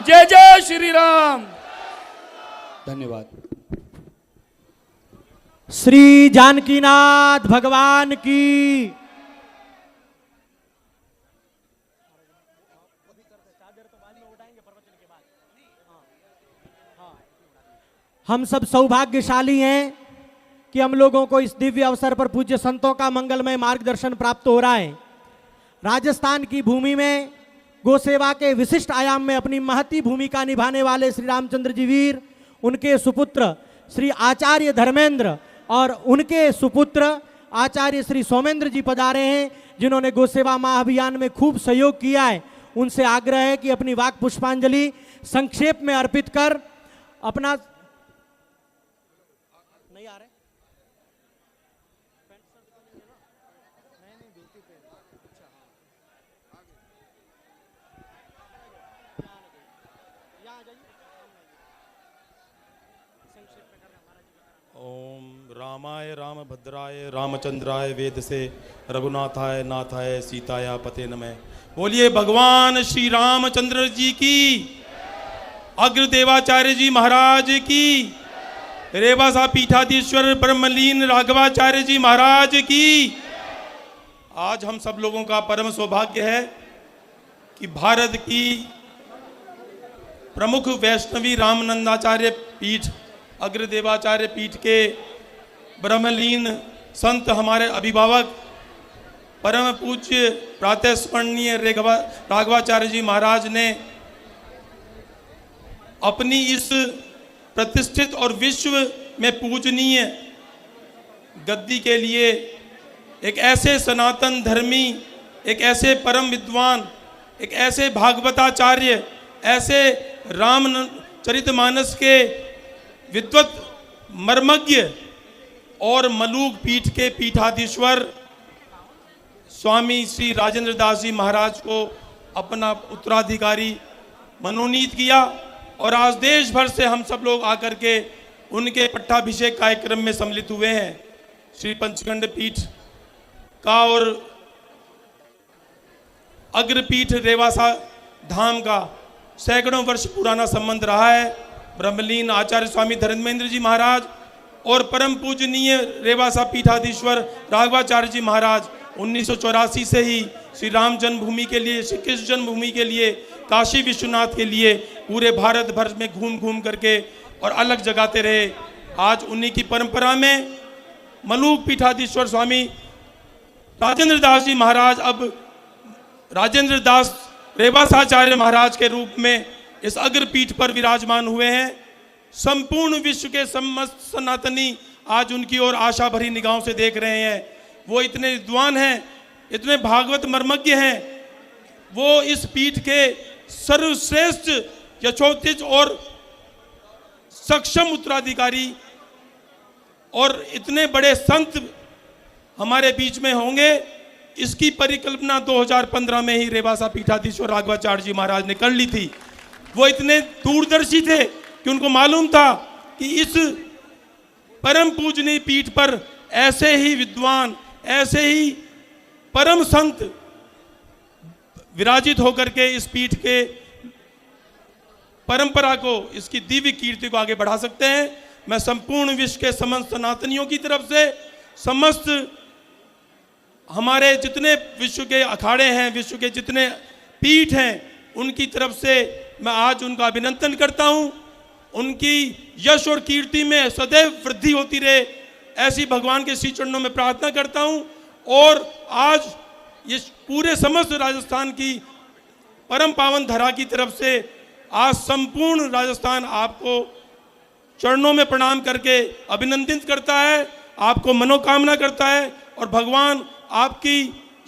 जय जय श्री राम। धन्यवाद। श्री जानकीनाथ भगवान की। हम सब सौभाग्यशाली हैं कि हम लोगों को इस दिव्य अवसर पर पूज्य संतों का मंगलमय मार्गदर्शन प्राप्त हो रहा है। राजस्थान की भूमि में गो सेवा के विशिष्ट आयाम में अपनी महती भूमिका निभाने वाले श्री रामचंद्र जी वीर, उनके सुपुत्र श्री आचार्य धर्मेंद्र और उनके सुपुत्र आचार्य श्री सोमेंद्र जी पधारे हैं, जिन्होंने गो सेवा महाअभियान में खूब सहयोग किया है। उनसे आग्रह है कि अपनी वाक पुष्पांजलि संक्षेप में अर्पित कर अपना नहीं आ रहे ओम रामाय रामभद्राय रामचंद्राय वेद से रघुनाथाय नाथाय सीताया पते नमः। बोलिए भगवान श्री रामचंद्र जी की, अग्रदेवाचार्य जी महाराज की, रेवासा पीठाधीश्वर ब्रह्मलीन राघवाचार्य जी महाराज की। आज हम सब लोगों का परम सौभाग्य है कि भारत की प्रमुख वैष्णवी रामानंदाचार्य पीठ, अग्रदेवाचार्य पीठ के ब्रह्मलीन संत, हमारे अभिभावक परम पूज्य प्रातः स्मरणीय राघवाचार्य जी महाराज ने अपनी इस प्रतिष्ठित और विश्व में पूजनीय गद्दी के लिए एक ऐसे सनातन धर्मी, एक ऐसे परम विद्वान, एक ऐसे भागवताचार्य, ऐसे रामचरितमानस के विद्वत मर्मज्ञ और मलूक पीठ के पीठाधीश्वर स्वामी श्री राजेंद्र दास जी महाराज को अपना उत्तराधिकारी मनोनीत किया। और आज देश भर से हम सब लोग आकर के उनके पट्टाभिषेक कार्यक्रम में सम्मिलित हुए हैं। श्री पंचखंड पीठ का और अग्रपीठ रेवासा धाम का सैकड़ों वर्ष पुराना संबंध रहा है। ब्रह्मलीन आचार्य स्वामी धर्मेंद्र जी महाराज और परम पूजनीय रेवासा पीठाधीश्वर राघवाचार्य जी महाराज 1984 से ही श्री राम जन्मभूमि के लिए, श्री कृष्ण जन्मभूमि के लिए, काशी विश्वनाथ के लिए पूरे भारत भर में घूम घूम करके और अलग जगाते रहे। आज उन्हीं की परंपरा में मलूक पीठाधीश्वर स्वामी राजेंद्र दास जी महाराज अब राजेंद्र दास रेवासाचार्य महाराज के रूप में इस अग्रपीठ पर विराजमान हुए हैं। संपूर्ण विश्व के समस्त सनातनी आज उनकी ओर आशा भरी निगाहों से देख रहे हैं। वो इतने विद्वान हैं, इतने भागवत मर्मज्ञ हैं, वो इस पीठ के सर्वश्रेष्ठ यशोचित और सक्षम उत्तराधिकारी और इतने बड़े संत हमारे बीच में होंगे, इसकी परिकल्पना 2015 में ही रेवासा पीठाधीश्वर राघवाचार्य जी महाराज ने कर ली थी। वो इतने दूरदर्शी थे कि उनको मालूम था कि इस परम पूजनीय पीठ पर ऐसे ही विद्वान, ऐसे ही परम संत विराजित होकर के इस पीठ के परंपरा को, इसकी दिव्य कीर्ति को आगे बढ़ा सकते हैं। मैं संपूर्ण विश्व के समस्त सनातनियों की तरफ से, समस्त हमारे जितने विश्व के अखाड़े हैं, विश्व के जितने पीठ हैं, उनकी तरफ से मैं आज उनका अभिनंदन करता हूं। उनकी यश और कीर्ति में सदैव वृद्धि होती रहे, ऐसी भगवान के श्री चरणों में प्रार्थना करता हूं। और आज ये पूरे समस्त राजस्थान की परम पावन धरा की तरफ से आज संपूर्ण राजस्थान आपको चरणों में प्रणाम करके अभिनंदित करता है, आपको मनोकामना करता है और भगवान आपकी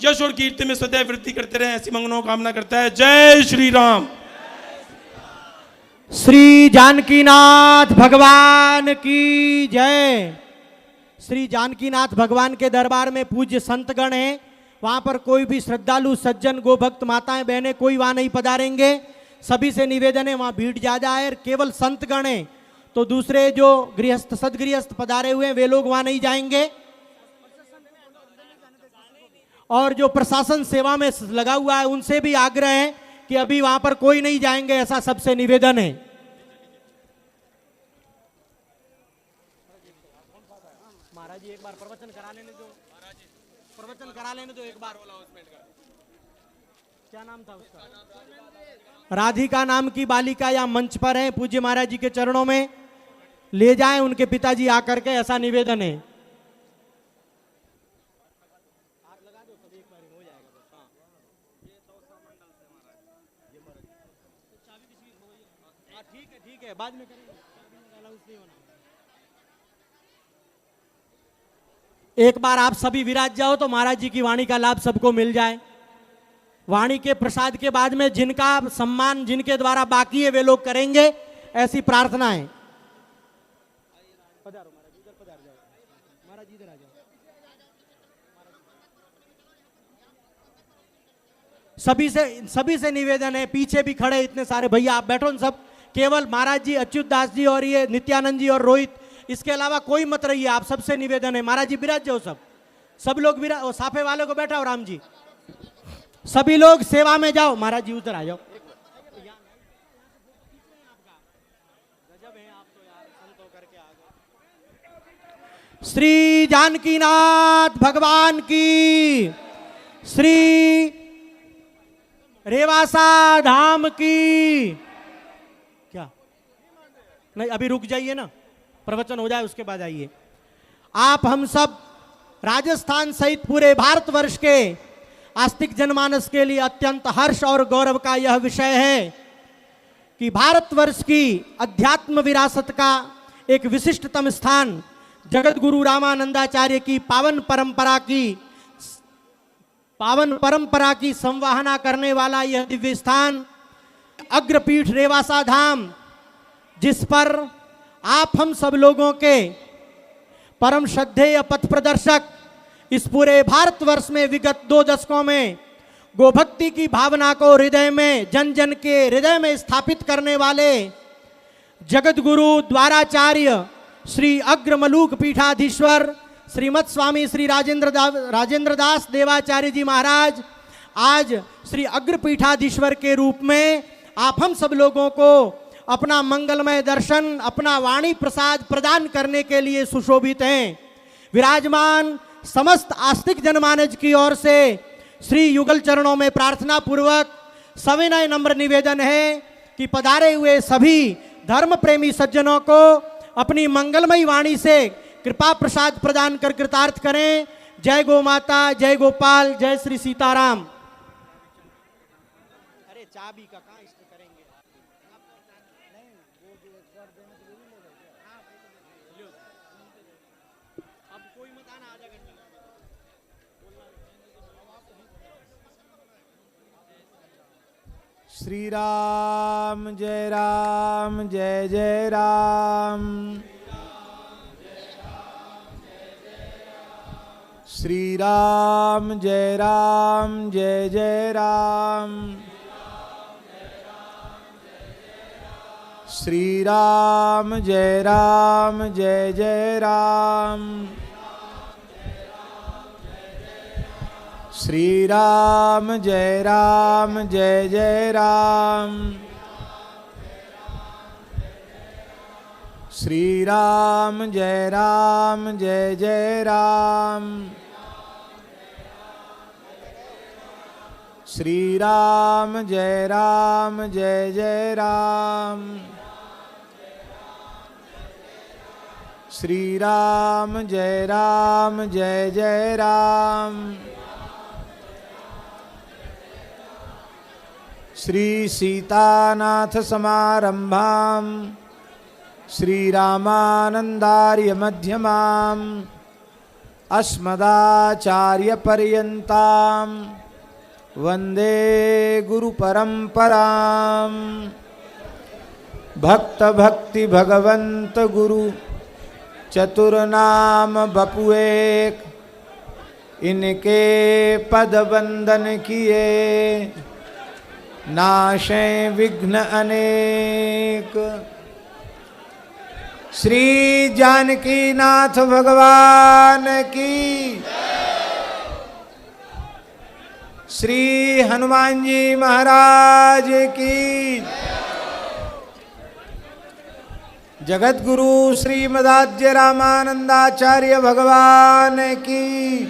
यश और कीर्ति में सदैव वृद्धि करते रहे, ऐसी मनोकामना करता है। जय श्री राम। श्री जानकीनाथ भगवान की जय। श्री जानकीनाथ भगवान के दरबार में पूज्य संतगण हैं, वहां पर कोई भी श्रद्धालु सज्जन गोभक्त माताएं बहनें कोई वहां नहीं पधारेंगे। सभी से निवेदन है, वहां भीड़ ज्यादा है, केवल संतगण हैं, तो दूसरे जो गृहस्थ सदगृहस्थ पधारे हुए हैं वे लोग वहां नहीं जाएंगे। और जो प्रशासन सेवा में लगा हुआ है उनसे भी आग्रह है कि अभी वहां पर कोई नहीं जाएंगे, ऐसा सबसे निवेदन है। महाराज जी एक बार प्रवचन करा लेने दो, प्रवचन करा लेने दो एक बार। क्या नाम था उसका? राधिका नाम की बालिका या मंच पर है, पूज्य महाराज जी के चरणों में ले जाएं उनके पिताजी आकर के, ऐसा निवेदन है। ठीक है, बाद में करेंगे। एक बार आप सभी विराज जाओ तो महाराज जी की वाणी का लाभ सबको मिल जाए। वाणी के प्रसाद के बाद में जिनका सम्मान जिनके द्वारा बाकी है वे लोग करेंगे, ऐसी प्रार्थना है। पधारो महाराज, इधर पधार जाओ। महाराज इधर आ जाओ। सभी से निवेदन है, पीछे भी खड़े इतने सारे भैया, आप बैठो न सब। केवल महाराज जी, अच्युत दास जी और ये नित्यानंद जी और रोहित, इसके अलावा कोई मत रहिए। आप सबसे निवेदन है, महाराज जी विराज जाओ, सब लोग विराज। साफे वालों को बैठाओ, राम जी सभी लोग सेवा में जाओ। महाराज जी उधर आ जाओ। श्री जानकीनाथ भगवान की, श्री रेवासा धाम की। क्या नहीं, अभी रुक जाइए ना, प्रवचन हो जाए उसके बाद आइए। आप हम सब राजस्थान सहित पूरे भारतवर्ष के आस्तिक जनमानस के लिए अत्यंत हर्ष और गौरव का यह विषय है कि भारतवर्ष की अध्यात्म विरासत का एक विशिष्टतम स्थान जगत गुरु रामानंदाचार्य की पावन परंपरा की संवाहना करने वाला यह दिव्य स्थान अग्रपीठ रेवासा धाम, जिस पर आप हम सब लोगों के परम श्रद्धेय पथ प्रदर्शक, इस पूरे भारतवर्ष में विगत 2 दशकों में गोभक्ति की भावना को हृदय में, जन जन के हृदय में स्थापित करने वाले जगत गुरु द्वाराचार्य श्री अग्रमलूक पीठाधीश्वर श्रीमद स्वामी श्री राजेंद्र दास देवाचार्य जी महाराज आज श्री अग्र पीठाधीश्वर के रूप में आप हम सब लोगों को अपना मंगलमय दर्शन, अपना वाणी प्रसाद प्रदान करने के लिए सुशोभित हैं। विराजमान समस्त आस्तिक जनमानस की ओर से श्री युगल चरणों में प्रार्थना पूर्वक सविनय नम्र निवेदन है कि पधारे हुए सभी धर्म प्रेमी सज्जनों को अपनी मंगलमयी वाणी से कृपा प्रसाद प्रदान कर कृतार्थ करें। जय गो माता, जय गोपाल, जय श्री सीताराम। अरे चाबी का कहाँ इष्ट करेंगे? श्री राम जय जय राम। श्री राम जय जय राम। श्री राम जय जय राम। श्री राम जय जय राम। श्री राम जय जय राम। श्री राम जय जय राम। श्री राम जय जय राम। श्री सीतानाथ समारंभाम श्री रामानंदार्य मध्यमाम अस्मदाचार्य पर्यंताम वंदे गुरु परंपराम। भक्त भक्ति भगवंत गुरु चतुर्नाम बपुएक, इनके पद वंदन किए नाशे विघ्न अनेक। श्री जानकी नाथ भगवान की, श्री हनुमान जी महाराज की, जगत गुरु श्रीमदाद्य रामानंदाचार्य भगवान की,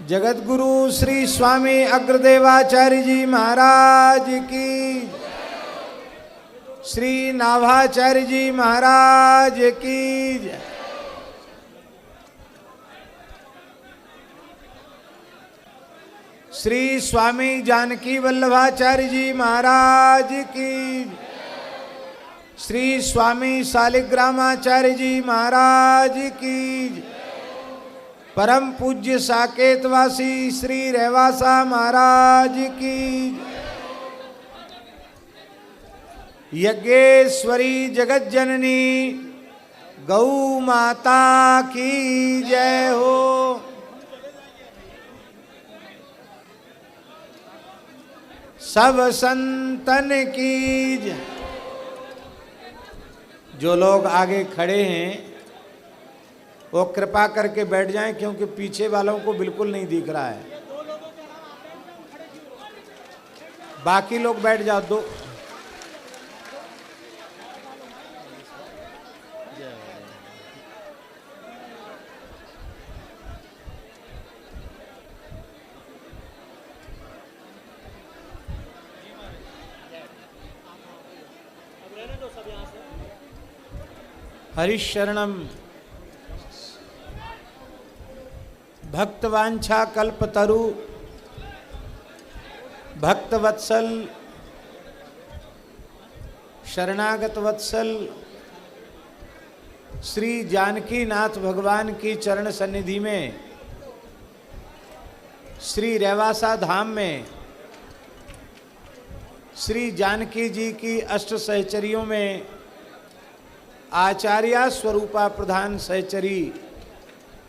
जगत गुरु श्री स्वामी अग्रदेवाचार्य जी महाराज की, श्री नाभाचार्य जी महाराज की। श्री स्वामी जानकी वल्लभाचार्य जी महाराज की, श्री स्वामी शालिग्रामाचार्य जी महाराज की, परम पूज्य साकेतवासी श्री रेवासा महाराज की, यज्ञेश्वरी जगत जननी गौ माता की जय हो। सब संतन की जय। जो लोग आगे खड़े हैं वो कृपा करके बैठ जाएं, क्योंकि पीछे वालों को बिल्कुल नहीं दिख रहा है। बाकी लोग बैठ जाओ। दो हरिशरणम भक्तवांछा कल्पतरु भक्तवत्सल शरणागत वत्सल श्री जानकी नाथ भगवान की चरण सन्निधि में, श्री रेवासा धाम में, श्री जानकी जी की अष्ट सहचरियों में आचार्य स्वरूपा प्रधान सहचरी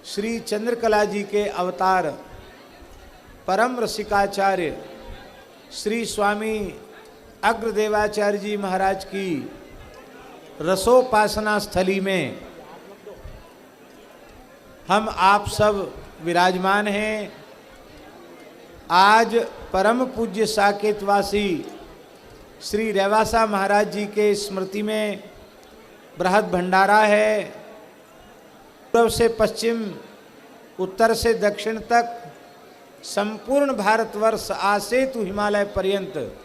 श्री चंद्रकला जी के अवतार परम रसिकाचार्य श्री स्वामी अग्रदेवाचार्य जी महाराज की रसोपासना स्थली में हम आप सब विराजमान हैं। आज परम पूज्य साकेतवासी श्री रेवासा महाराज जी के स्मृति में बृहद भंडारा है। पूर्व से पश्चिम, उत्तर से दक्षिण तक संपूर्ण भारतवर्ष आसेतु हिमालय पर्यंत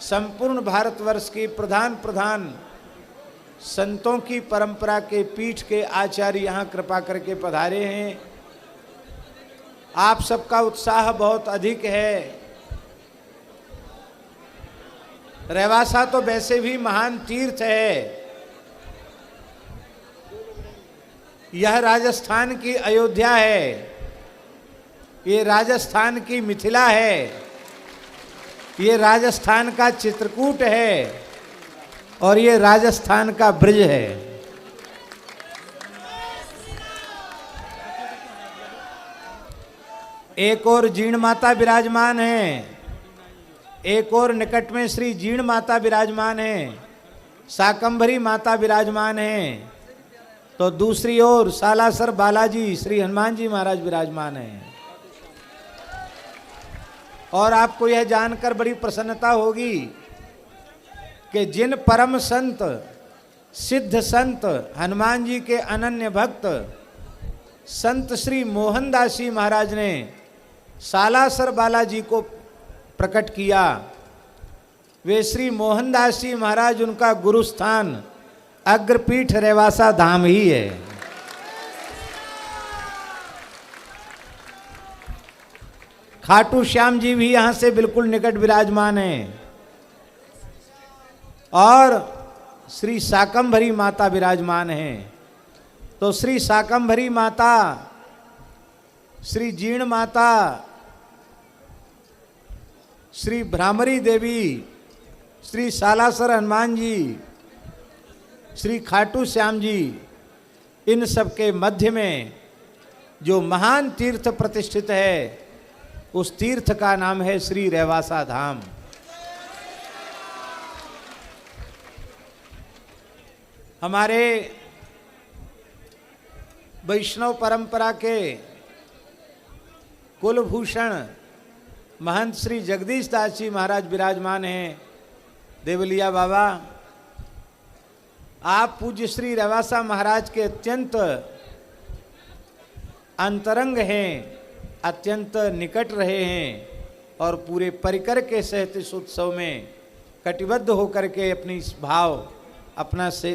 संपूर्ण भारतवर्ष की प्रधान प्रधान संतों की परंपरा के पीठ के आचार्य यहाँ कृपा करके पधारे हैं। आप सबका उत्साह बहुत अधिक है। रेवासा तो वैसे भी महान तीर्थ है। यह राजस्थान की अयोध्या है, ये राजस्थान की मिथिला है। ये राजस्थान का चित्रकूट है और ये राजस्थान का ब्रज है। एक और जीण माता विराजमान है, एक और निकट में श्री जीण माता विराजमान है, शाकंभरी माता विराजमान है, तो दूसरी ओर सालासर बालाजी श्री हनुमान जी महाराज विराजमान हैं। और आपको यह जानकर बड़ी प्रसन्नता होगी कि जिन परम संत सिद्ध संत हनुमान जी के अनन्य भक्त संत श्री मोहनदास जी महाराज ने सालासर बालाजी को प्रकट किया, वे श्री मोहनदास जी महाराज, उनका गुरु स्थान अग्रपीठ रेवासा धाम ही है। खाटू श्याम जी भी यहां से बिल्कुल निकट विराजमान हैं और श्री शाकंभरी माता विराजमान हैं। तो श्री शाकंभरी माता, श्री जीण माता, श्री भ्रामरी देवी, श्री सालासर हनुमान जी, श्री खाटू श्याम जी, इन सब के मध्य में जो महान तीर्थ प्रतिष्ठित है, उस तीर्थ का नाम है श्री रेवासा धाम। हमारे वैष्णव परंपरा के कुलभूषण महंत श्री जगदीश दास जी महाराज विराजमान हैं। देवलिया बाबा, आप पूज्य श्री रेवासा महाराज के अत्यंत अंतरंग हैं, अत्यंत निकट रहे हैं और पूरे परिकर के सहित इस उत्सव में कटिबद्ध होकर के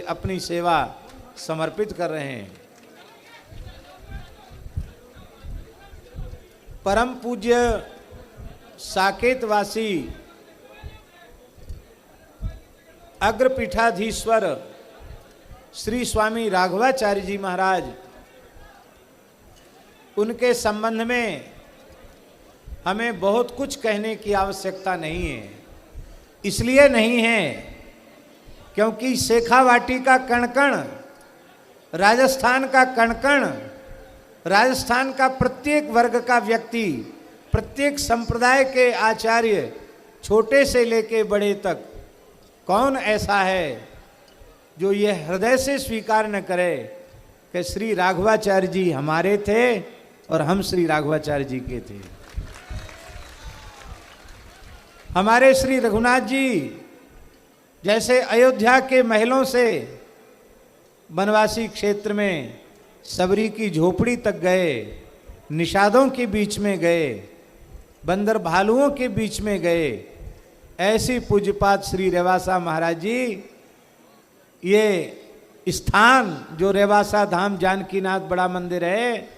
अपनी सेवा समर्पित कर रहे हैं। परम पूज्य साकेतवासी अग्रपीठाधीश्वर श्री स्वामी राघवाचार्य जी महाराज, उनके संबंध में हमें बहुत कुछ कहने की आवश्यकता नहीं है। इसलिए नहीं है क्योंकि शेखावाटी का कण-कण, राजस्थान का कण-कण, राजस्थान का प्रत्येक वर्ग का व्यक्ति, प्रत्येक संप्रदाय के आचार्य, छोटे से लेके बड़े तक, कौन ऐसा है जो ये हृदय से स्वीकार न करे कि श्री राघवाचार्य जी हमारे थे और हम श्री राघवाचार्य जी के थे। हमारे श्री रघुनाथ जी जैसे अयोध्या के महलों से वनवासी क्षेत्र में सबरी की झोपड़ी तक गए, निषादों के बीच में गए, बंदर भालुओं के बीच में गए, ऐसी पूज्यपात श्री रेवासा महाराज जी, ये स्थान जो रेवासा धाम जानकीनाथ बड़ा मंदिर है,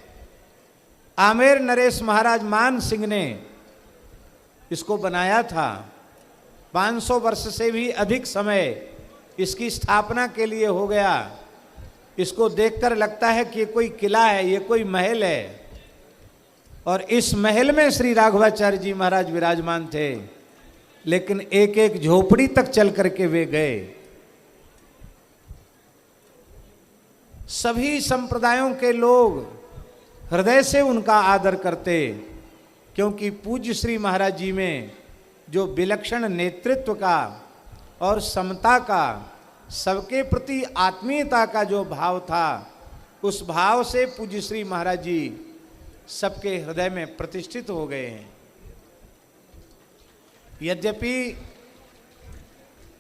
आमेर नरेश महाराज मान सिंह ने इसको बनाया था। 500 वर्ष से भी अधिक समय इसकी स्थापना के लिए हो गया। इसको देखकर लगता है कि ये कोई किला है, ये कोई महल है, और इस महल में श्री राघवाचार्य जी महाराज विराजमान थे, लेकिन एक एक झोपड़ी तक चल करके वे गए। सभी संप्रदायों के लोग हृदय से उनका आदर करते, क्योंकि पूज्य श्री महाराज जी में जो विलक्षण नेतृत्व का और समता का, सबके प्रति आत्मीयता का जो भाव था, उस भाव से पूज्य श्री महाराज जी सबके हृदय में प्रतिष्ठित हो गए हैं। यद्यपि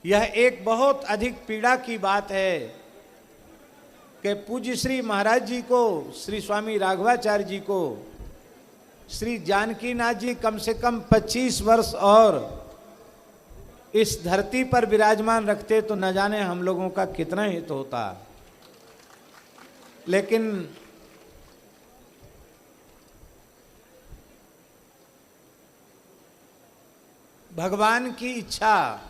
यह एक बहुत अधिक पीड़ा की बात है कि पूज्य श्री महाराज जी को, श्री स्वामी राघवाचार्य जी को श्री जानकीनाथ जी कम से कम 25 वर्ष और इस धरती पर विराजमान रखते तो न जाने हम लोगों का कितना हित होता। लेकिन भगवान की इच्छा,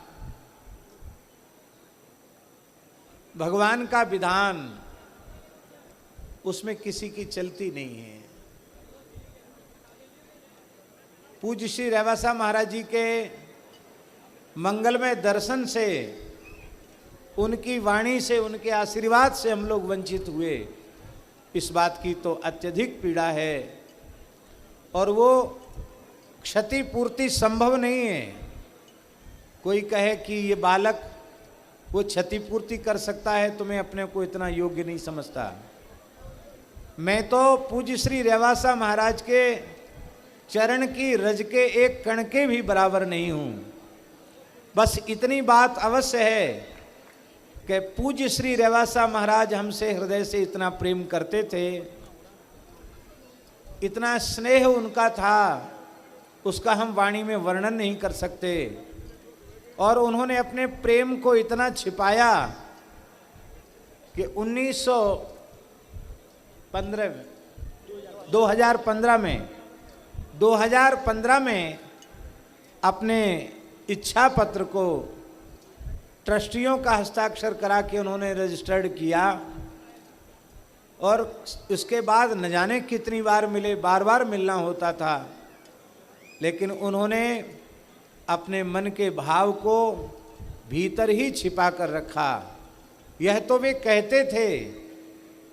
भगवान का विधान, उसमें किसी की चलती नहीं है। पूज्य श्री रेवासा महाराज जी के मंगलमय दर्शन से, उनकी वाणी से, उनके आशीर्वाद से हम लोग वंचित हुए, इस बात की तो अत्यधिक पीड़ा है। और वो क्षतिपूर्ति संभव नहीं है। कोई कहे कि ये बालक वो क्षतिपूर्ति कर सकता है, तो मैं अपने को इतना योग्य नहीं समझता। मैं तो पूज्य श्री रेवासा महाराज के चरण की रज के एक कण के भी बराबर नहीं हूँ। बस इतनी बात अवश्य है कि पूज्य श्री रेवासा महाराज हमसे हृदय से इतना प्रेम करते थे, इतना स्नेह उनका था, उसका हम वाणी में वर्णन नहीं कर सकते। और उन्होंने अपने प्रेम को इतना छिपाया कि 2015 में अपने इच्छा पत्र को ट्रस्टियों का हस्ताक्षर करा के उन्होंने रजिस्टर्ड किया। और उसके बाद न जाने कितनी बार मिले, बार बार मिलना होता था, लेकिन उन्होंने अपने मन के भाव को भीतर ही छिपा कर रखा। यह तो वे कहते थे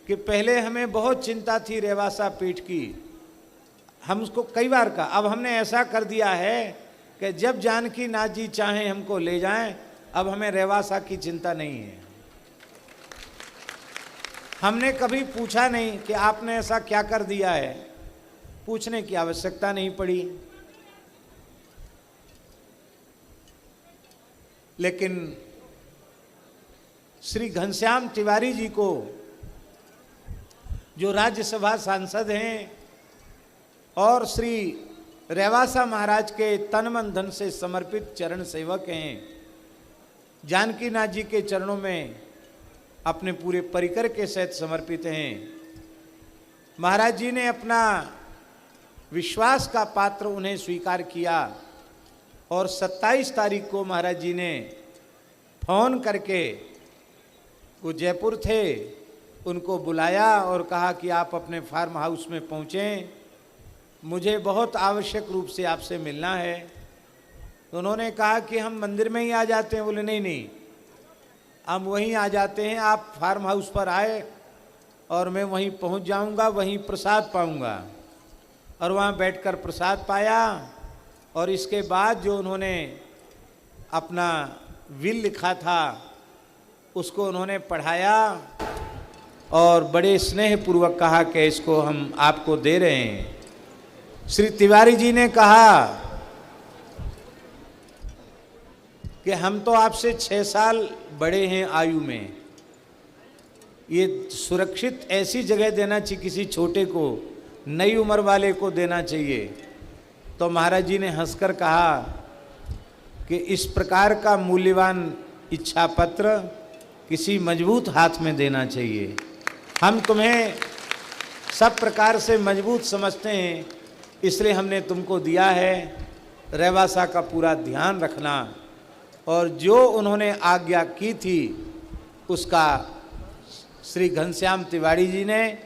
कि पहले हमें बहुत चिंता थी रेवासा पीठ की, हम उसको कई बार कहा, अब हमने ऐसा कर दिया है कि जब जानकी नाथ जी चाहें हमको ले जाएं, अब हमें रेवासा की चिंता नहीं है। हमने कभी पूछा नहीं कि आपने ऐसा क्या कर दिया है, पूछने की आवश्यकता नहीं पड़ी। लेकिन श्री घनश्याम तिवारी जी को, जो राज्यसभा सांसद हैं और श्री रेवासा महाराज के तन मन धन से समर्पित चरण सेवक हैं, जानकी नाथ जी के चरणों में अपने पूरे परिकर के सहित समर्पित हैं। महाराज जी ने अपना विश्वास का पात्र उन्हें स्वीकार किया और 27 तारीख को महाराज जी ने फोन करके, वो जयपुर थे, उनको बुलाया और कहा कि आप अपने फार्म हाउस में पहुँचें, मुझे बहुत आवश्यक रूप से आपसे मिलना है। तो उन्होंने कहा कि हम मंदिर में ही आ जाते हैं। बोले नहीं, हम वहीं आ जाते हैं, आप फार्म हाउस पर आए और मैं वहीं पहुंच जाऊंगा, वहीं प्रसाद पाऊंगा। और वहाँ बैठकर प्रसाद पाया और इसके बाद जो उन्होंने अपना विल लिखा था उसको उन्होंने पढ़ाया और बड़े स्नेहपूर्वक कहा कि इसको हम आपको दे रहे हैं। श्री तिवारी जी ने कहा कि हम तो आपसे 6 साल बड़े हैं आयु में, ये सुरक्षित ऐसी जगह देना चाहिए, किसी छोटे को, नई उम्र वाले को देना चाहिए। तो महाराज जी ने हंसकर कहा कि इस प्रकार का मूल्यवान इच्छा पत्र किसी मजबूत हाथ में देना चाहिए। हम तुम्हें सब प्रकार से मजबूत समझते हैं, इसलिए हमने तुमको दिया है। रेवासा का पूरा ध्यान रखना। और जो उन्होंने आज्ञा की थी उसका श्री घनश्याम तिवारी जी ने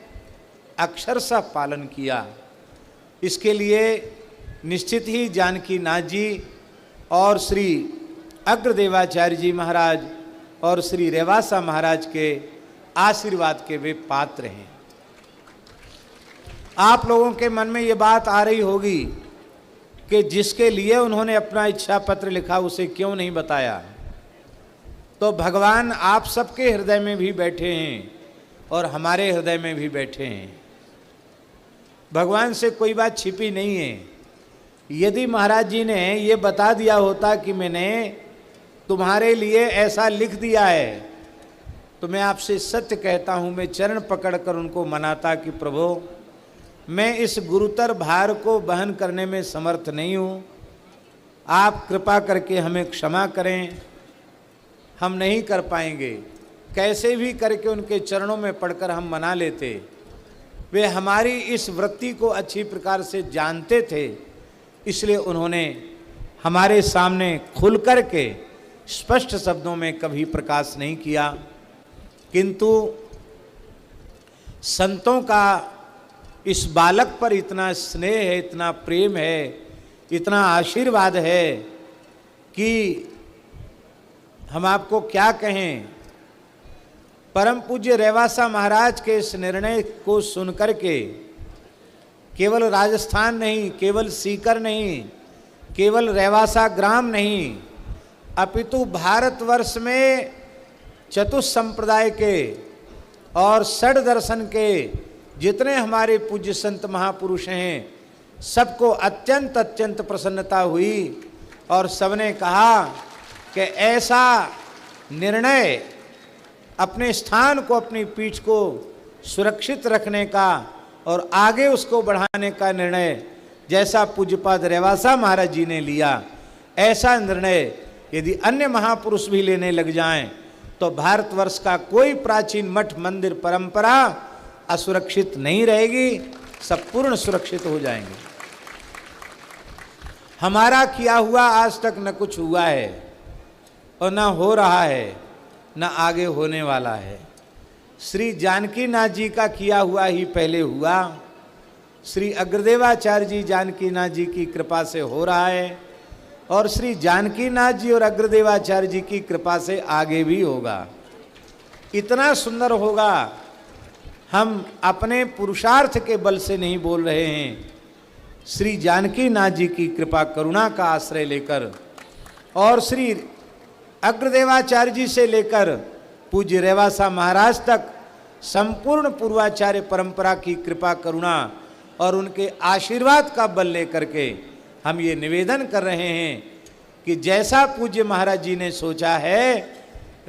अक्षरशः पालन किया। इसके लिए निश्चित ही जानकी नाथ जी और श्री अग्रदेवाचार्य जी महाराज और श्री रेवासा महाराज के आशीर्वाद के वे पात्र हैं। आप लोगों के मन में ये बात आ रही होगी कि जिसके लिए उन्होंने अपना इच्छा पत्र लिखा उसे क्यों नहीं बताया। तो भगवान आप सबके हृदय में भी बैठे हैं और हमारे हृदय में भी बैठे हैं। भगवान से कोई बात छिपी नहीं है। यदि महाराज जी ने ये बता दिया होता कि मैंने तुम्हारे लिए ऐसा लिख दिया है, तो मैं आपसे सत्य कहता हूँ, मैं चरण पकड़कर उनको मनाता कि प्रभु मैं इस गुरुतर भार को वहन करने में समर्थ नहीं हूँ, आप कृपा करके हमें क्षमा करें, हम नहीं कर पाएंगे। कैसे भी करके उनके चरणों में पड़कर हम मना लेते। वे हमारी इस वृत्ति को अच्छी प्रकार से जानते थे, इसलिए उन्होंने हमारे सामने खुल कर के स्पष्ट शब्दों में कभी प्रकाश नहीं किया। किंतु संतों का इस बालक पर इतना स्नेह है, इतना प्रेम है, इतना आशीर्वाद है कि हम आपको क्या कहें, परम पूज्य रेवासा महाराज के इस निर्णय को सुनकर के केवल राजस्थान नहीं, केवल सीकर नहीं, केवल रेवासा ग्राम नहीं, अपितु भारतवर्ष में चतुसंप्रदाय के और षड दर्शन के जितने हमारे पूज्य संत महापुरुष हैं, सबको अत्यंत अत्यंत प्रसन्नता हुई और सबने कहा कि ऐसा निर्णय अपने स्थान को, अपनी पीठ को सुरक्षित रखने का और आगे उसको बढ़ाने का निर्णय जैसा पूज्यपाद रेवासा महाराज जी ने लिया, ऐसा निर्णय यदि अन्य महापुरुष भी लेने लग जाएं तो भारतवर्ष का कोई प्राचीन मठ मंदिर परंपरा असुरक्षित नहीं रहेगी, सब पूर्ण सुरक्षित हो जाएंगे। हमारा किया हुआ आज तक न कुछ हुआ है और न हो रहा है, न आगे होने वाला है। श्री जानकी नाथ जी का किया हुआ ही पहले हुआ, श्री अग्रदेवाचार्य जी जानकी नाथ जी की कृपा से हो रहा है और श्री जानकी नाथ जी और अग्रदेवाचार्य जी की कृपा से आगे भी होगा। इतना सुंदर होगा, हम अपने पुरुषार्थ के बल से नहीं बोल रहे हैं, श्री जानकी नाथ जी की कृपा करुणा का आश्रय लेकर और श्री अग्रदेवाचार्य जी से लेकर पूज्य रेवासा महाराज तक संपूर्ण पूर्वाचार्य परंपरा की कृपा करुणा और उनके आशीर्वाद का बल लेकर के हम ये निवेदन कर रहे हैं कि जैसा पूज्य महाराज जी ने सोचा है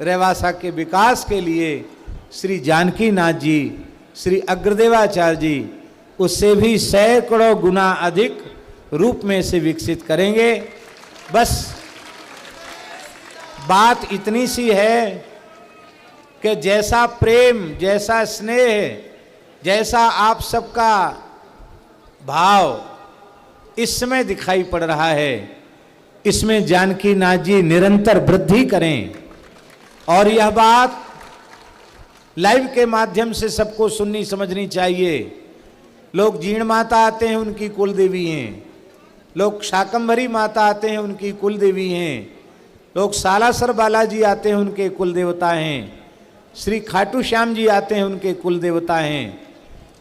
रेवासा के विकास के लिए, श्री जानकी नाथ जी, श्री अग्रदेवाचार्य जी उससे भी सैकड़ों गुना अधिक रूप में से विकसित करेंगे। बस बात इतनी सी है कि जैसा प्रेम, जैसा स्नेह, जैसा आप सबका भाव इस समय दिखाई पड़ रहा है, इसमें जानकी नाथ जी निरंतर वृद्धि करें और यह बात लाइव के माध्यम से सबको सुननी समझनी चाहिए। लोग जीण माता आते हैं, उनकी कुल देवी हैं, लोग शाकंभरी माता आते हैं, उनकी कुल देवी हैं, लोग सालासर बालाजी आते हैं, उनके कुल देवता हैं, श्री खाटू श्याम जी आते हैं, उनके कुल देवता हैं।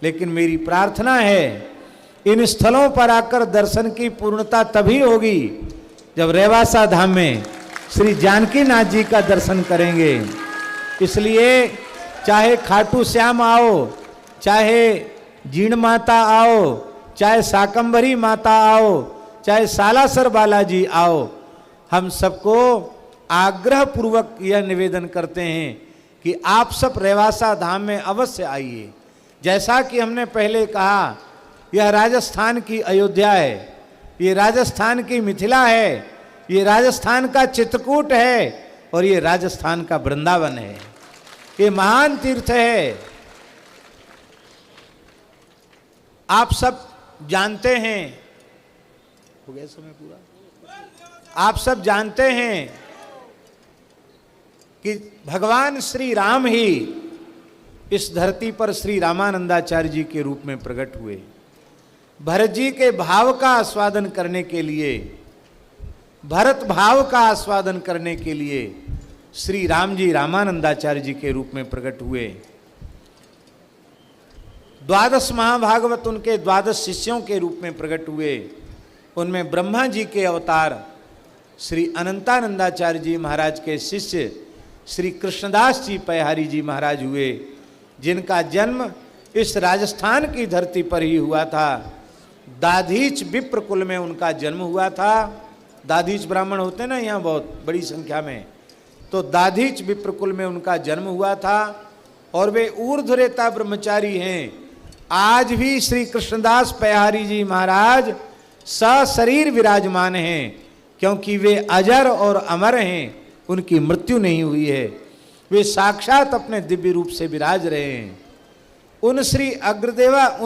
लेकिन मेरी प्रार्थना है इन स्थलों पर आकर दर्शन की पूर्णता तभी होगी जब रेवासा धाम में श्री जानकी नाथ जी का दर्शन करेंगे। इसलिए चाहे खाटू श्याम आओ, चाहे जीण माता आओ, चाहे शाकंभरी माता आओ, चाहे सालासर बालाजी आओ, हम सबको आग्रह पूर्वक यह निवेदन करते हैं कि आप सब रेवासा धाम में अवश्य आइए। जैसा कि हमने पहले कहा, यह राजस्थान की अयोध्या है, ये राजस्थान की मिथिला है, ये राजस्थान का चित्रकूट है और ये राजस्थान का वृंदावन है। ये महान तीर्थ है। आप सब जानते हैं, हो गया समय पूरा, आप सब जानते हैं कि भगवान श्री राम ही इस धरती पर श्री रामानंदाचार्य जी के रूप में प्रकट हुए। भरत जी के भाव का आस्वादन करने के लिए, भरत भाव का आस्वादन करने के लिए श्री राम जी रामानंदाचार्य जी के रूप में प्रकट हुए। 12 महाभागवत उनके 12 शिष्यों के रूप में प्रकट हुए। उनमें ब्रह्मा जी के अवतार श्री अनंतानंदाचार्य जी महाराज के शिष्य श्री कृष्णदास जी पैहारी जी महाराज हुए, जिनका जन्म इस राजस्थान की धरती पर ही हुआ था। दाधीच विप्र कुल में उनका जन्म हुआ था। दाधीच ब्राह्मण होते ना यहाँ बहुत बड़ी संख्या में, तो दाधीच विप्र कुल में उनका जन्म हुआ था और वे ऊर्ध्वरेता ब्रह्मचारी हैं। आज भी श्री कृष्णदास पैहारी जी महाराज सशरीर विराजमान हैं, क्योंकि वे अजर और अमर हैं, उनकी मृत्यु नहीं हुई है, वे साक्षात अपने दिव्य रूप से विराज रहे हैं। उन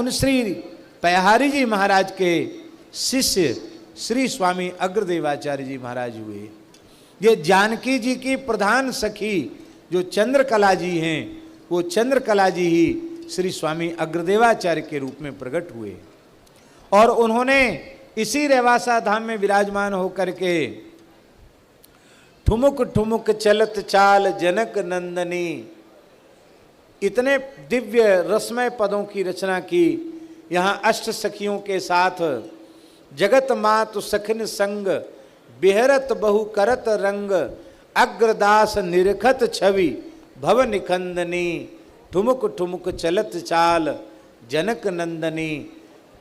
श्री पैहारी जी महाराज के शिष्य श्री स्वामी अग्रदेवाचार्य जी महाराज हुए। ये जानकी जी की प्रधान सखी जो चंद्रकला जी हैं, वो चंद्रकला जी ही श्री स्वामी अग्रदेवाचार्य के रूप में प्रकट हुए और उन्होंने इसी रेवासा धाम में विराजमान होकर के ठुमुक ठुमुक चलत चाल जनक नंदनी। इतने दिव्य रसमय पदों की रचना की। यहाँ अष्ट सखियों के साथ जगत मातु सखिन संग बिहरत बहु करत रंग अग्रदास निरखत छवि भव निखंदनी। ठुमुक ठुमुक चलत चाल जनक नंदनी।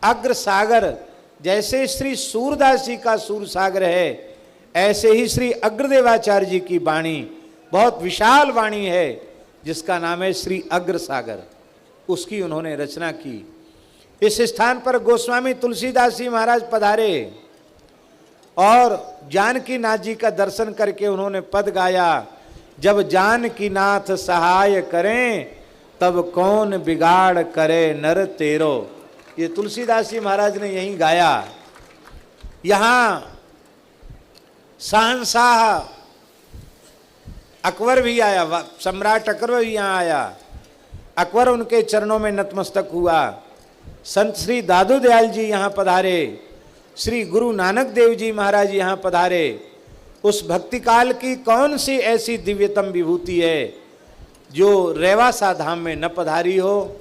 अग्र सागर, जैसे श्री सूरदास जी का सूर सागर है, ऐसे ही श्री अग्रदेवाचार्य जी की वाणी बहुत विशाल वाणी है, जिसका नाम है श्री अग्र सागर। उसकी उन्होंने रचना की। इस स्थान पर गोस्वामी तुलसीदास जी महाराज पधारे और जानकी नाथ जी का दर्शन करके उन्होंने पद गाया, जब जानकी नाथ सहाय करें तब कौन बिगाड़ करे नर तेरो। ये तुलसीदास जी महाराज ने यहीं गाया। यहाँ शहंशाह अकबर भी आया, सम्राट अकबर भी यहाँ आया। अकबर उनके चरणों में नतमस्तक हुआ। संत श्री दादू दयाल जी यहाँ पधारे, श्री गुरु नानक देव जी महाराज यहाँ पधारे। उस भक्ति काल की कौन सी ऐसी दिव्यतम विभूति है जो रेवासा धाम में न पधारी हो।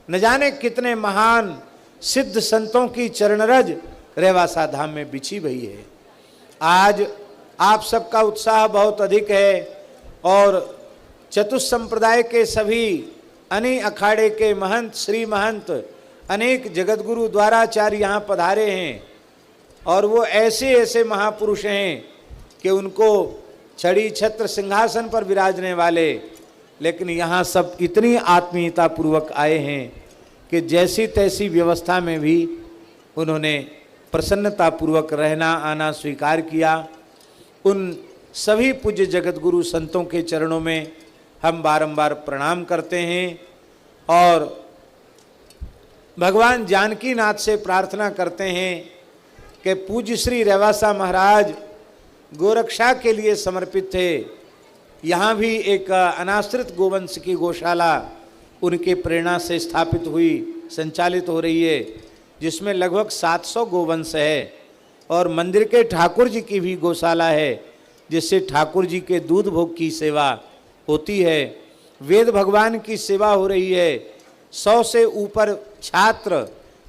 न जाने कितने महान सिद्ध संतों की चरणरज रेवासा धाम में बिछी हुई है। आज आप सबका उत्साह बहुत अधिक है और चतुस्संप्रदाय के सभी अनी अखाड़े के महंत, श्री महंत, अनेक जगतगुरु द्वाराचार्य यहाँ पधारे हैं और वो ऐसे ऐसे महापुरुष हैं कि उनको छड़ी छत्र सिंहासन पर विराजने वाले, लेकिन यहाँ सब इतनी आत्मीयता पूर्वक आए हैं कि जैसी तैसी व्यवस्था में भी उन्होंने प्रसन्नता पूर्वक रहना आना स्वीकार किया। उन सभी पूज्य जगतगुरु संतों के चरणों में हम बारंबार प्रणाम करते हैं और भगवान जानकी नाथ से प्रार्थना करते हैं कि पूज्य श्री रेवासा महाराज गोरक्षा के लिए समर्पित थे। यहाँ भी एक अनाश्रित गोवंश की गौशाला उनके प्रेरणा से स्थापित हुई, संचालित हो रही है, जिसमें लगभग 700 गोवंश है और मंदिर के ठाकुर जी की भी गौशाला है, जिससे ठाकुर जी के दूध भोग की सेवा होती है। वेद भगवान की सेवा हो रही है। 100 से ऊपर छात्र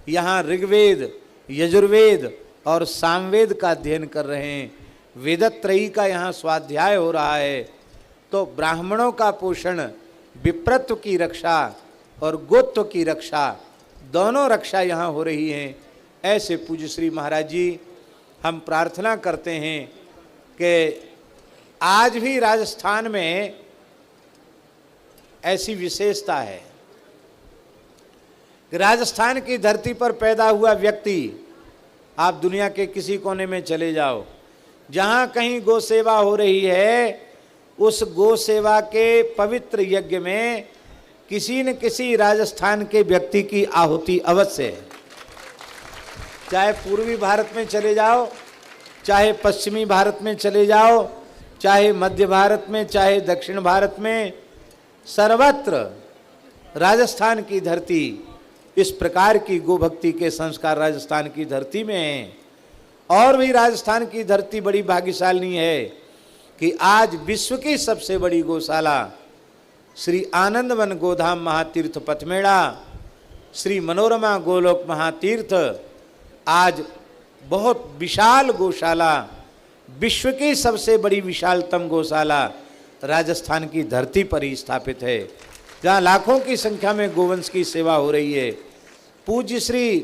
यहाँ ऋग्वेद, यजुर्वेद और सामवेद का अध्ययन कर रहे हैं। वेदत्रयी का यहाँ स्वाध्याय हो रहा है। तो ब्राह्मणों का पोषण, विप्रत्व की रक्षा और गोत्व की रक्षा, दोनों रक्षा यहाँ हो रही हैं। ऐसे पूज्य श्री महाराज जी, हम प्रार्थना करते हैं कि आज भी राजस्थान में ऐसी विशेषता है कि राजस्थान की धरती पर पैदा हुआ व्यक्ति, आप दुनिया के किसी कोने में चले जाओ, जहाँ कहीं गौ सेवा हो रही है, उस गौ सेवा के पवित्र यज्ञ में किसी न किसी राजस्थान के व्यक्ति की आहुति अवश्य है। चाहे पूर्वी भारत में चले जाओ, चाहे पश्चिमी भारत में चले जाओ, चाहे मध्य भारत में, चाहे दक्षिण भारत में, सर्वत्र राजस्थान की धरती, इस प्रकार की गोभक्ति के संस्कार राजस्थान की धरती में हैं। और भी राजस्थान की धरती बड़ी भाग्यशाली है कि आज विश्व की सबसे बड़ी गौशाला श्री आनंदवन गोधाम महातीर्थ पथमेड़ा, श्री मनोरमा गोलोक महातीर्थ, आज बहुत विशाल गौशाला, विश्व की सबसे बड़ी विशालतम गौशाला राजस्थान की धरती पर ही स्थापित है, जहाँ लाखों की संख्या में गोवंश की सेवा हो रही है। पूज्य श्री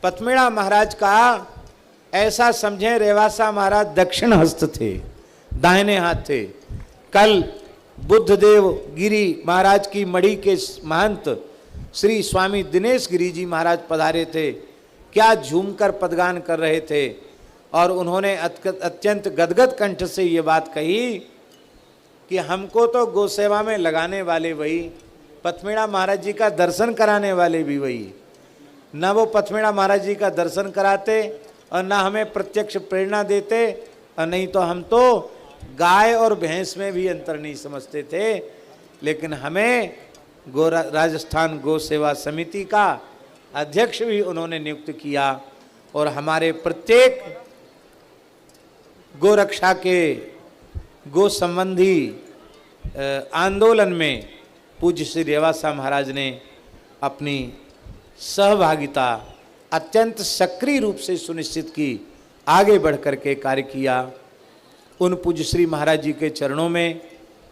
पथमेड़ा महाराज का ऐसा समझें, रेवासा महाराज दक्षिण हस्त थे, दाहिने हाथ थे। कल बुद्धदेव गिरी महाराज की मढ़ी के महंत श्री स्वामी दिनेश गिरी जी महाराज पधारे थे। क्या झूमकर पदगान कर रहे थे और उन्होंने अत्यंत गदगद कंठ से ये बात कही कि हमको तो गौ सेवा में लगाने वाले वही, पथमेड़ा महाराज जी का दर्शन कराने वाले भी वही। न वो पथमेड़ा महाराज जी का दर्शन कराते और न हमें प्रत्यक्ष प्रेरणा देते, और नहीं तो हम तो गाय और भैंस में भी अंतर नहीं समझते थे। लेकिन हमें राजस्थान गौ सेवा समिति का अध्यक्ष भी उन्होंने नियुक्त किया और हमारे प्रत्येक गोरक्षा के गो संबंधी आंदोलन में पूज्य श्री रेवासा महाराज ने अपनी सहभागिता अत्यंत सक्रिय रूप से सुनिश्चित की, आगे बढ़ कर के कार्य किया। उन पूज्य श्री महाराज जी के चरणों में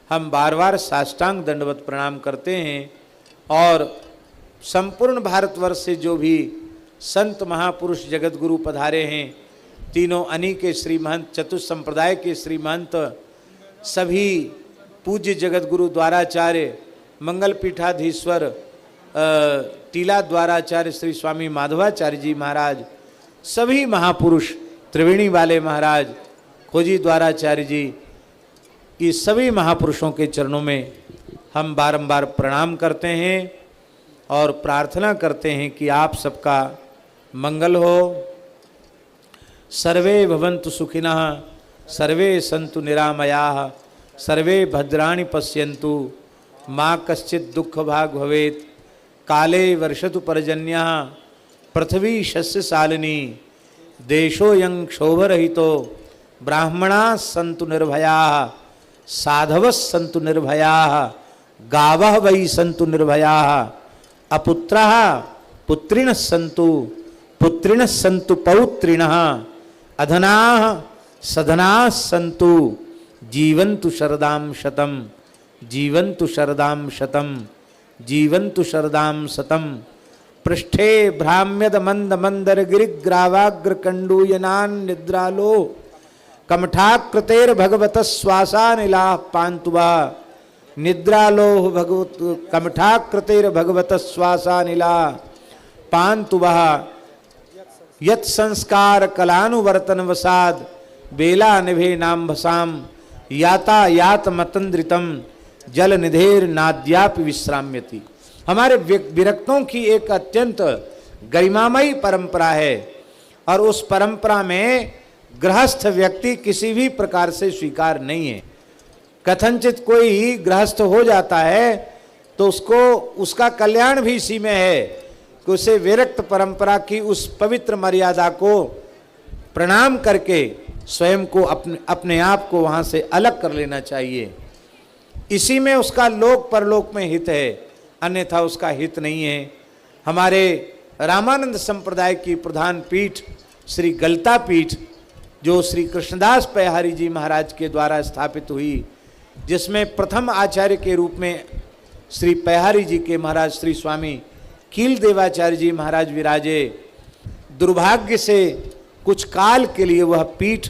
हम बार बार साष्टांग दंडवत प्रणाम करते हैं और संपूर्ण भारतवर्ष से जो भी संत महापुरुष जगत गुरु पधारे हैं, तीनों अनी के श्री महंत, चतुसंप्रदाय के श्री महंत, सभी पूज्य जगत गुरु द्वाराचार्य, मंगल पीठाधीश्वर टीला द्वाराचार्य श्री स्वामी माधवाचार्य जी महाराज, सभी महापुरुष, त्रिवेणी वाले महाराज, खोजी द्वाराचार्य जी, ये सभी महापुरुषों के चरणों में हम बारंबार प्रणाम करते हैं और प्रार्थना करते हैं कि आप सबका मंगल हो। सर्वे भवन्तु सुखिनः, सर्वे सन्तु निरामयाः, सर्वे भद्राणि पश्यन्तु, माँ कश्चित् दुःख भाग् भवेत्, काले वर्षतु पर्जन्यः, पृथ्वी शस्यशालिनी, देशोऽयं क्षोभरहितो, ब्राह्मणाः सन्तु निर्भयाः, साधवः सन्तु निर्भयाः, गावः वै सन्तु निर्भयाः, अपुत्रः पुत्रिणः सन्तु, पुत्रिणः सन्तु पौत्रिणः, अधनाः सधनाः सन्तु, जीवन्तु शरदां शतं, जीवन्तु शरदां शतं, जीवन्तु शरदां शतं। पृष्ठे भ्राम्यद मंद मंदर गिरिग्रावाग्र कंडूयनान निद्रालो, कमठाकृतेर भगवत श्वासानिला पांतुवा, निद्रालो भगवत कमठाकृतेर भगवत श्वासानिला पांतुवा, यत् संस्कार कलानुवर्तन वसाद, बेला निभे नाम भसाम, याता यात मतंद्रितम, जल निधेर नाद्यापि विश्राम्यति। हमारे विरक्तों की एक अत्यंत गरिमामयी परंपरा है और उस परंपरा में गृहस्थ व्यक्ति किसी भी प्रकार से स्वीकार नहीं है। कथनचित कोई गृहस्थ हो जाता है तो उसको उसका कल्याण भी इसी में है कि उसे विरक्त परंपरा की उस पवित्र मर्यादा को प्रणाम करके स्वयं को अपने आप को वहाँ से अलग कर लेना चाहिए। इसी में उसका लोक परलोक में हित है, अन्यथा उसका हित नहीं है। हमारे रामानंद संप्रदाय की प्रधान पीठ श्री गलता पीठ, जो श्री कृष्णदास पैहारी जी महाराज के द्वारा स्थापित हुई, जिसमें प्रथम आचार्य के रूप में श्री पैहारी जी के महाराज श्री स्वामी कील देवाचार्य जी महाराज विराजे, दुर्भाग्य से कुछ काल के लिए वह पीठ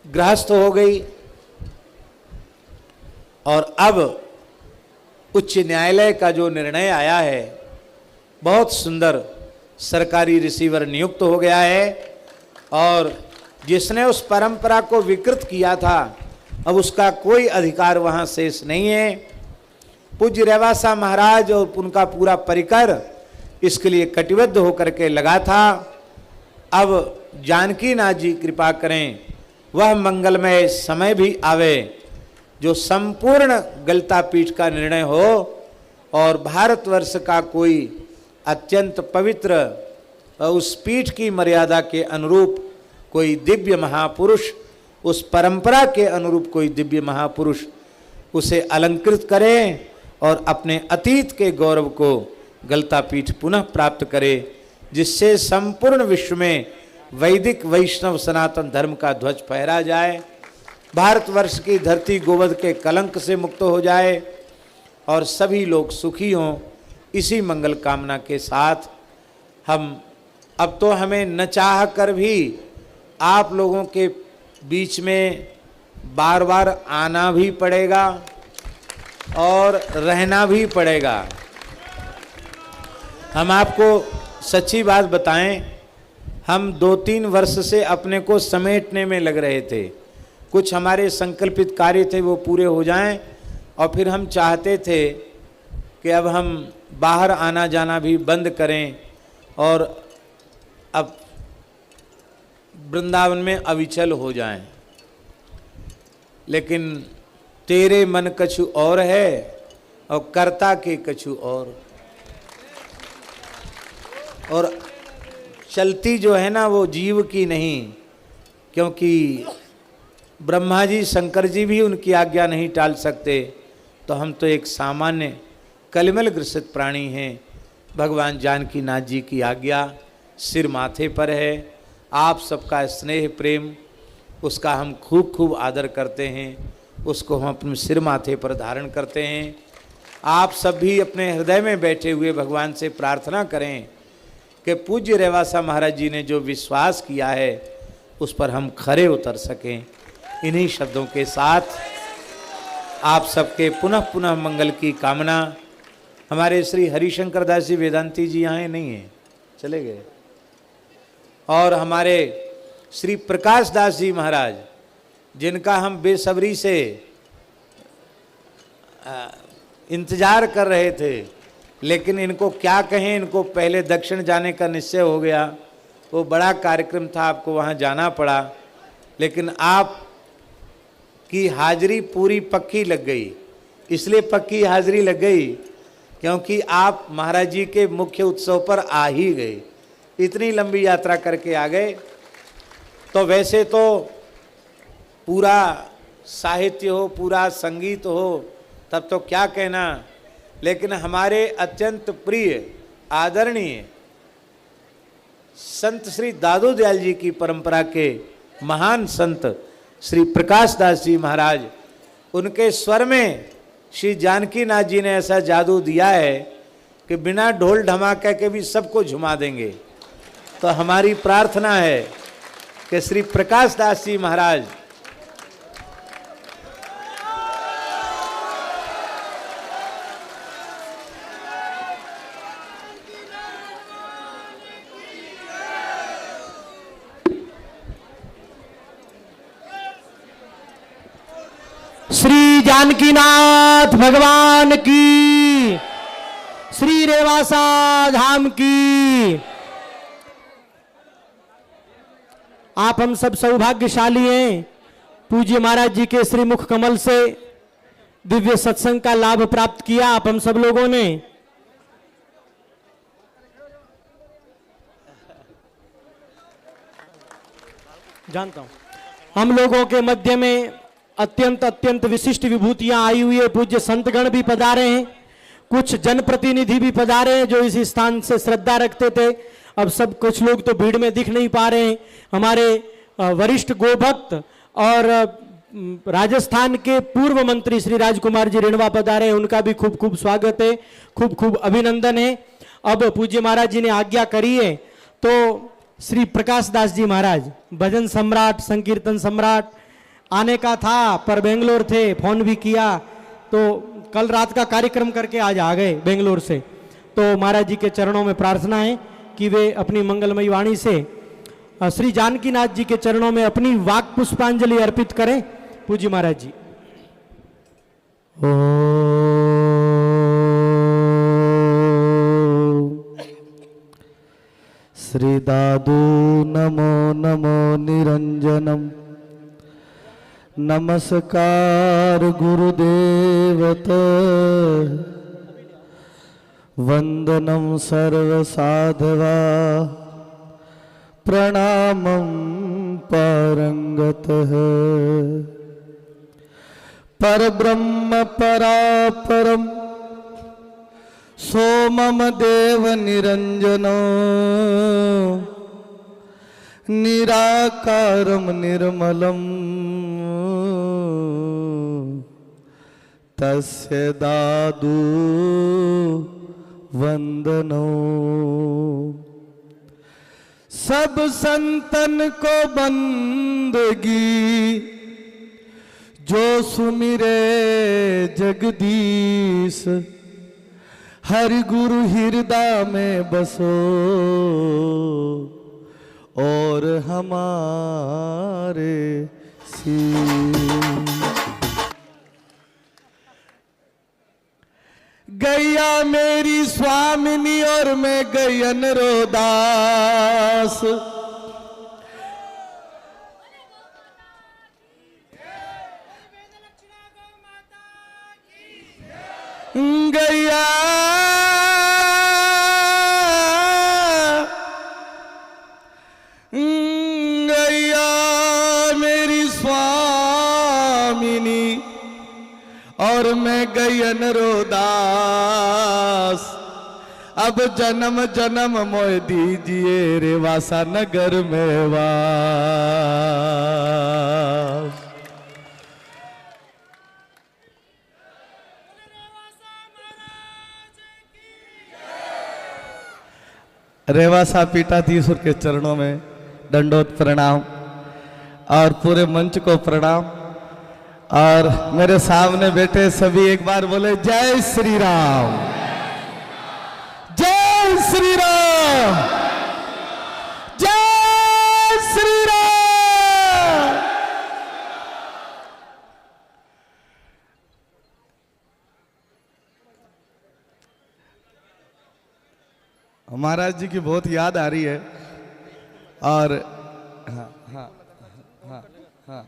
गृहस्थ हो गई और अब उच्च न्यायालय का जो निर्णय आया है, बहुत सुंदर सरकारी रिसीवर नियुक्त हो गया है और जिसने उस परंपरा को विकृत किया था अब उसका कोई अधिकार वहां शेष नहीं है। पूज्य रेवासा महाराज और उनका पूरा परिकर इसके लिए कटिबद्ध होकर के लगा था। अब जानकी नाथ जी कृपा करें, वह मंगलमय समय भी आवे जो संपूर्ण गलता पीठ का निर्णय हो और भारतवर्ष का कोई अत्यंत पवित्र उस पीठ की मर्यादा के अनुरूप कोई दिव्य महापुरुष, उस परंपरा के अनुरूप कोई दिव्य महापुरुष उसे अलंकृत करे और अपने अतीत के गौरव को गलता पीठ पुनः प्राप्त करे, जिससे संपूर्ण विश्व में वैदिक वैष्णव सनातन धर्म का ध्वज फहरा जाए, भारतवर्ष की धरती गोवध के कलंक से मुक्त हो जाए और सभी लोग सुखी हों। इसी मंगल कामना के साथ हम अब तो हमें न चाह कर भी आप लोगों के बीच में बार बार आना भी पड़ेगा और रहना भी पड़ेगा। हम आपको सच्ची बात बताएं, हम 2-3 वर्ष से अपने को समेटने में लग रहे थे। कुछ हमारे संकल्पित कार्य थे वो पूरे हो जाएं और फिर हम चाहते थे कि अब हम बाहर आना जाना भी बंद करें और अब वृंदावन में अविचल हो जाएं। लेकिन तेरे मन कछु और है और कर्ता के कछु और चलती जो है ना वो जीव की नहीं, क्योंकि ब्रह्मा जी शंकर जी भी उनकी आज्ञा नहीं टाल सकते, तो हम तो एक सामान्य कलिमल ग्रसित प्राणी हैं। भगवान जानकी नाथ जी की आज्ञा सिर माथे पर है। आप सबका स्नेह प्रेम, उसका हम खूब खूब आदर करते हैं, उसको हम अपने सिर माथे पर धारण करते हैं। आप सब भी अपने हृदय में बैठे हुए भगवान से प्रार्थना करें कि पूज्य रेवासा महाराज जी ने जो विश्वास किया है उस पर हम खरे उतर सकें। इन्हीं शब्दों के साथ आप सबके पुनः पुनः मंगल की कामना। हमारे श्री हरिशंकर दास जी वेदांती जी यहाँ नहीं हैं, चले गए। और हमारे श्री प्रकाश दास जी महाराज, जिनका हम बेसब्री से इंतजार कर रहे थे, लेकिन इनको क्या कहें, इनको पहले दक्षिण जाने का निश्चय हो गया। वो बड़ा कार्यक्रम था, आपको वहाँ जाना पड़ा, लेकिन आप की हाजिरी पूरी पक्की लग गई। इसलिए पक्की हाजिरी लग गई क्योंकि आप महाराज जी के मुख्य उत्सव पर आ ही गए, इतनी लंबी यात्रा करके आ गए। तो वैसे तो पूरा साहित्य हो, पूरा संगीत हो, तब तो क्या कहना, लेकिन हमारे अत्यंत प्रिय आदरणीय संत श्री दादू दयाल जी की परंपरा के महान संत श्री प्रकाश दास जी महाराज, उनके स्वर में श्री जानकी नाथ जी ने ऐसा जादू दिया है कि बिना ढोल धमाके के भी सबको झुमा देंगे। तो हमारी प्रार्थना है कि श्री प्रकाश दास जी महाराज श्री जानकीनाथ भगवान की, श्री रेवासा धाम की। आप हम सब सौभाग्यशाली हैं, पूज्य महाराज जी के श्री मुख कमल से दिव्य सत्संग का लाभ प्राप्त किया आप हम सब लोगों ने। जानता हूं हम लोगों के मध्य में अत्यंत अत्यंत विशिष्ट विभूतियां आई हुई है। पूज्य संतगण भी पधारे हैं, कुछ जनप्रतिनिधि भी पधारे हैं जो इस स्थान से श्रद्धा रखते थे। अब सब कुछ लोग तो भीड़ में दिख नहीं पा रहे हैं। हमारे वरिष्ठ गोभक्त और राजस्थान के पूर्व मंत्री श्री राजकुमार जी रिणवा पधारे हैं, उनका भी खूब खूब स्वागत है, खूब खूब अभिनंदन है। अब पूज्य महाराज जी ने आज्ञा करी है तो श्री प्रकाश दास जी महाराज भजन सम्राट, संकीर्तन सम्राट आने का था, पर बेंगलोर थे, फोन भी किया तो कल रात का कार्यक्रम करके आज आ गए बेंगलोर से। तो महाराज जी के चरणों में प्रार्थना है कि वे अपनी मंगलमयी वाणी से श्री जानकीनाथ जी के चरणों में अपनी वाक पुष्पांजलि अर्पित करें। पूज्य महाराज जी। श्री दादू नमो नमो निरंजनम, नमस्कार गुरुदेवत, वंदनम सर्वसाधवा, प्रणामं परंगतः। परब्रह्म परापरम सोमम देव निरंजनो, निराकारं निर्मलं तस्य दादू वंदनो। सब संतन को बंदगी जो सुमिरे जगदीश, हरि गुरु हृदय में बसो और हमारे गैया मेरी स्वामिनी और मैं गयन रोदास, गैया गैया मेरी स्वामी गयन रोदास। अब जन्म जन्म मोह दीजिए रेवासा नगर में वास। रेवासा पीठाधीश्वर के चरणों में दंडोत प्रणाम और पूरे मंच को प्रणाम। और मेरे सामने बैठे सभी एक बार बोले जय श्री राम, जय श्री राम, जय श्री राम। महाराज जी की बहुत याद आ रही है। और हाँ हाँ हाँ हाँ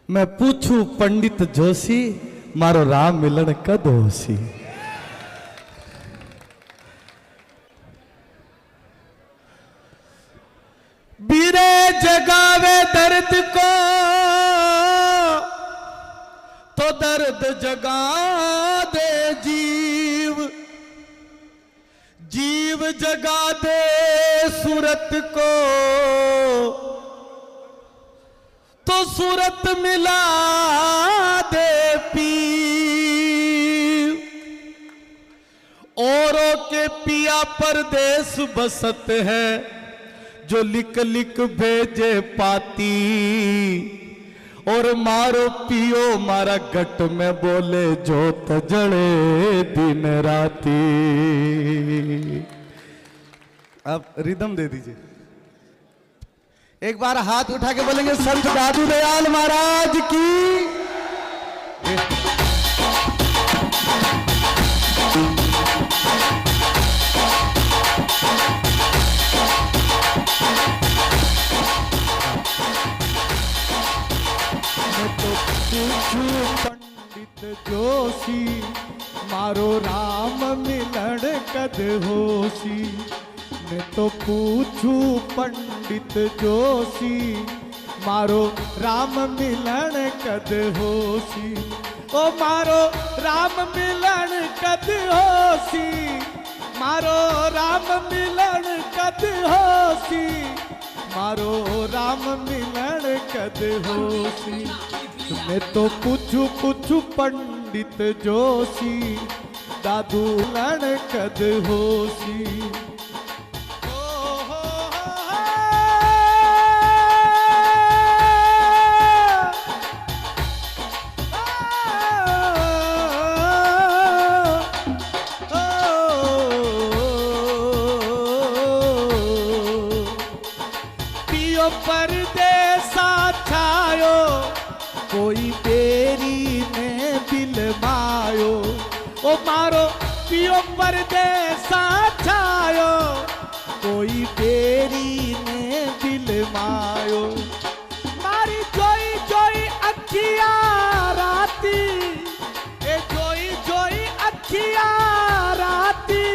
मैं पूछूं पंडित जोशी मारो राम मिलन कद होसी। बीरे जगावे दर्द को तो दर्द जगा दे जीव, जीव जगा दे सूरत को तो सूरत मिला दे पीर। औरों के पिया परदेस बसत है जो लिख लिख भेजे पाती। और मारो पियो मारा गट में बोले जोत जड़े दिन राती। अब रिदम दे दीजिए। एक बार हाथ उठा के बोलेंगे संत दादू दयाल महाराज की। मैं तो पूछूं पंडित जोशी मारो राम मिलन कद होसी। मैं तो पूछूं पंडित जोशी मारो राम मिलन कद होसी। ओ मारो राम मिलन कद होसी, मारो राम मिलन कद होसी, मारो राम मिलन कद होसी। मैं तो पूछूं पंडित जोशी दादू मिलन कद होसी। परदेसा छायो कोई तेरी ने बिलमायो। ओ मारो पियो परदेसा छायो कोई तेरी ने बिलमायो। मारी जोई जोई अखिया राती, ए जोई जोई अखिया राती।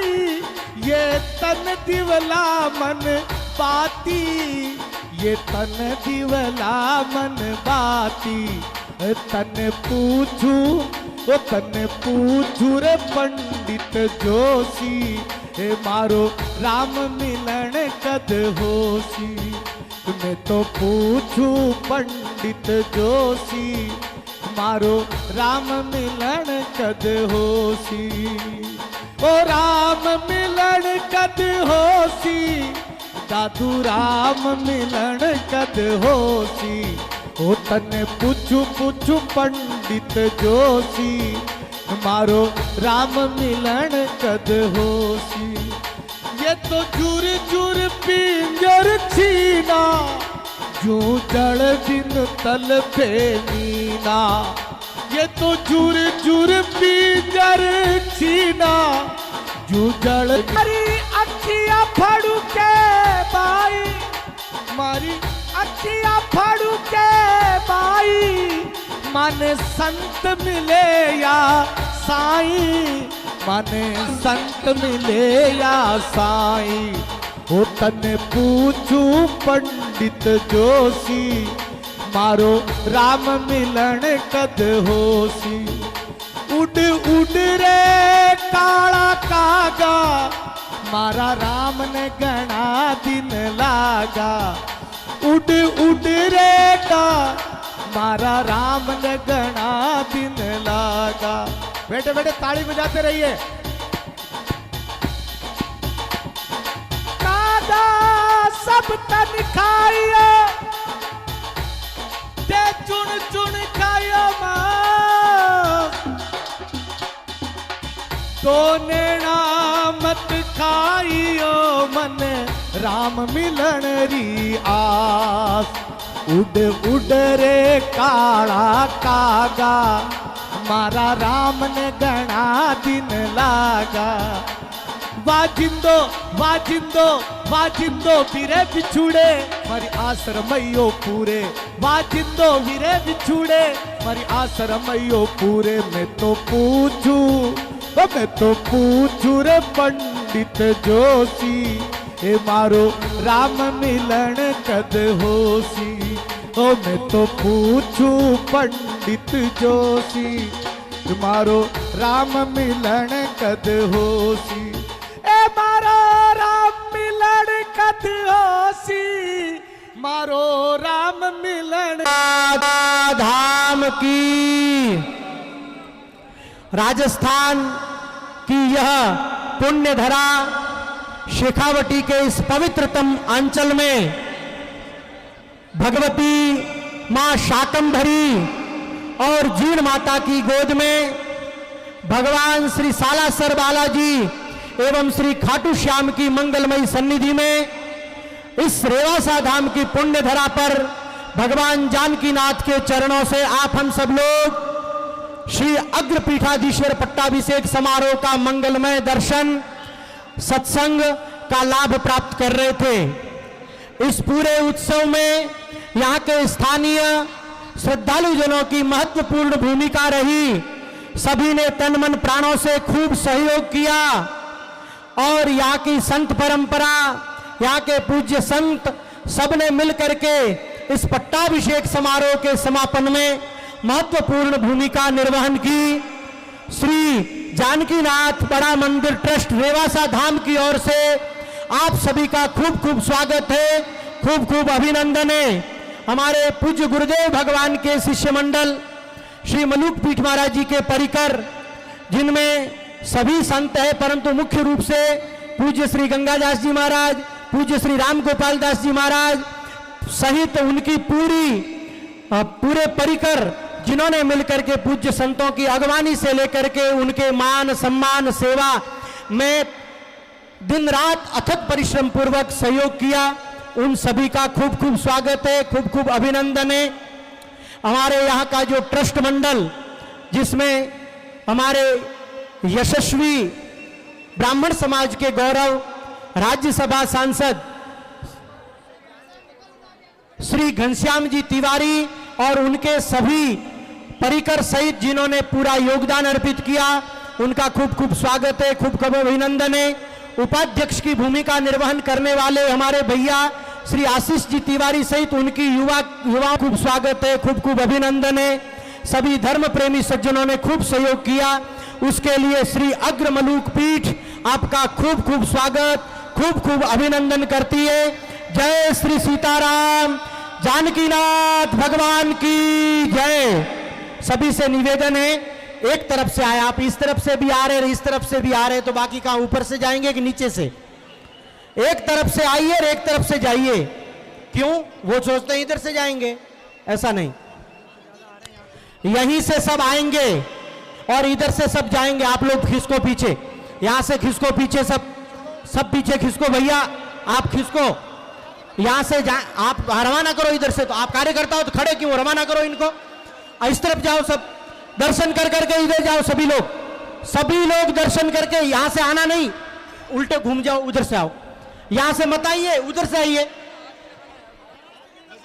ये तन दिवला मन बाती, ये तन दिवला मन बाती। तन पूछूं वो तन पूछूं रे पंडित जोशी हे मारो राम मिलन कद होसी। मैं तो पूछूं पंडित जोशी मारो राम मिलन कद होसी। ओ राम मिलन कद होसी दादू राम मिलन कद होसी। ओ तने पूछूं पंडित जोशी मारो राम मिलन कद होसी। ये तो जुर जुर पिंजर छीना जू जड़ बिन तल पे मीना। ये तो जुर जुर पिंजर छीना जू जड़। मारी अखिया फाड़ू के बाई, मारी अखिया फाड़ू के बाई। माने संत मिले या साईं, माने संत मिले या साईं। हो तने पूछूं पंडित जोशी मारो राम मिलन कद होसी। उड़ उड़ रे काला कागा मारा राम ने घना दिन लागा। उड़ उड़ रे का मारा राम ने घना दिन लागा। बैठे बैठे ताली बजाते रहिए। कागा सब तन खाइयो ते चुन चुन खाइयो मां। तो नेना मत खाइयो मन राम मिलन री आस। उड़ उड़ रे काला कागा मारा राम ने घना दिन लागा। वाजिंदो वाजिंदो वाजिंदो वीरे बिछुड़े मारी आसर मैयो पूरे। वाजिंदो वीरे बिछुड़े मारी आसर मैयो पूरे। मैं तो पूछू रे पंडित जोशी ए मारो राम मिलन कद होसी। ओ मैं तो पूछू पंडित जोशी मारो राम मिलन कद होसी। ए मारो राम मिलन कद होसी। मारो राम मिलन धाम की। राजस्थान की यह पुण्य धरा शेखावटी के इस पवित्रतम अंचल में भगवती मां शाकंभरी और जीण माता की गोद में भगवान श्री सालासर बालाजी एवं श्री खाटू श्याम की मंगलमयी सन्निधि में इस रेवासा धाम की पुण्य धरा पर भगवान जानकीनाथ के चरणों से आप हम सब लोग श्री अग्रपीठाधीश्वर पट्टाभिषेक समारोह का मंगलमय दर्शन सत्संग का लाभ प्राप्त कर रहे थे। इस पूरे उत्सव में यहाँ के स्थानीय श्रद्धालुजनों की महत्वपूर्ण भूमिका रही। सभी ने तन मन प्राणों से खूब सहयोग किया और यहाँ की संत परंपरा, यहाँ के पूज्य संत सबने मिलकर के इस पट्टाभिषेक समारोह के समापन में महत्वपूर्ण भूमिका निर्वहन की। श्री जानकीनाथ बड़ा मंदिर ट्रस्ट रेवासा धाम की ओर से आप सभी का खूब खूब स्वागत है, खूब खूब अभिनंदन है। हमारे पूज्य गुरुदेव भगवान के शिष्य मंडल श्री मलुक पीठ महाराज जी के परिकर, जिनमें सभी संत है परंतु मुख्य रूप से पूज्य श्री गंगादास जी महाराज, पूज्य श्री राम गोपाल दास जी महाराज सहित उनकी पूरे परिकर, जिन्होंने मिलकर के पूज्य संतों की अगवानी से लेकर के उनके मान सम्मान सेवा में दिन रात अथक परिश्रम पूर्वक सहयोग किया, उन सभी का खूब खूब स्वागत है, खूब खूब अभिनंदन है। हमारे यहाँ का जो ट्रस्ट मंडल, जिसमें हमारे यशस्वी ब्राह्मण समाज के गौरव राज्यसभा सांसद श्री घनश्याम जी तिवारी और उनके सभी परिकर सहित जिन्होंने पूरा योगदान अर्पित किया, उनका खूब खूब स्वागत है, खूब खूब अभिनंदन है। उपाध्यक्ष की भूमिका निर्वहन करने वाले हमारे भैया श्री आशीष जी तिवारी सहित उनकी युवाओं खूब स्वागत है, खूब खूब अभिनंदन है। सभी धर्म प्रेमी सज्जनों ने खूब सहयोग किया, उसके लिए श्री अग्र मलुक पीठ आपका खूब खूब स्वागत, खूब खूब अभिनंदन करती है। जय श्री सीताराम, जानकीनाथ भगवान की जय। सभी से निवेदन है, एक तरफ से आए, आप इस तरफ से भी आ रहे, इस तरफ से भी आ रहे, तो बाकी कहां ऊपर से जाएंगे कि नीचे से? एक तरफ से आइए और एक तरफ से जाइए। क्यों? वो सोचते हैं इधर से जाएंगे, ऐसा नहीं, यहीं से सब आएंगे और इधर से सब जाएंगे। आप लोग खिसको पीछे, यहां से खिसको पीछे, सब पीछे खिसको भैया, आप खिसको यहां से आप रवाना करो इधर से। तो आप कार्यकर्ता हो तो खड़े क्यों, रवाना करो इनको। इस तरफ जाओ, सब दर्शन कर करके इधर जाओ, सभी लोग दर्शन करके, यहां से आना नहीं, उल्टे घूम जाओ, उधर से आओ, यहां से मत आइए, उधर से आइए।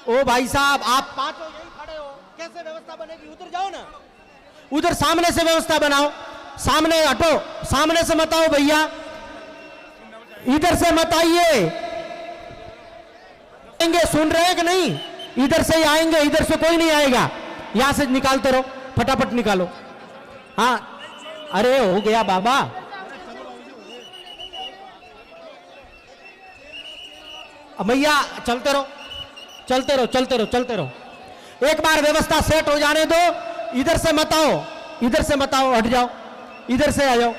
ओ भाई साहब, आप पांचों यही खड़े हो, कैसे व्यवस्था बनेगी? उधर जाओ ना, उधर सामने से व्यवस्था बनाओ, सामने हटो, सामने से मत आओ भैया, इधर से मत आइए। सुन रहे हैं कि नहीं? इधर से ही आएंगे, इधर से कोई नहीं आएगा। यहां से निकालते रहो, फटाफट निकालो। हाँ, अरे हो गया बाबा। भैया चलते रहो, चलते रहो, चलते रहो, चलते रहो। एक बार व्यवस्था सेट हो जाने दो। इधर से मत आओ, इधर से मत आओ, हट जाओ, इधर से आ जाओ।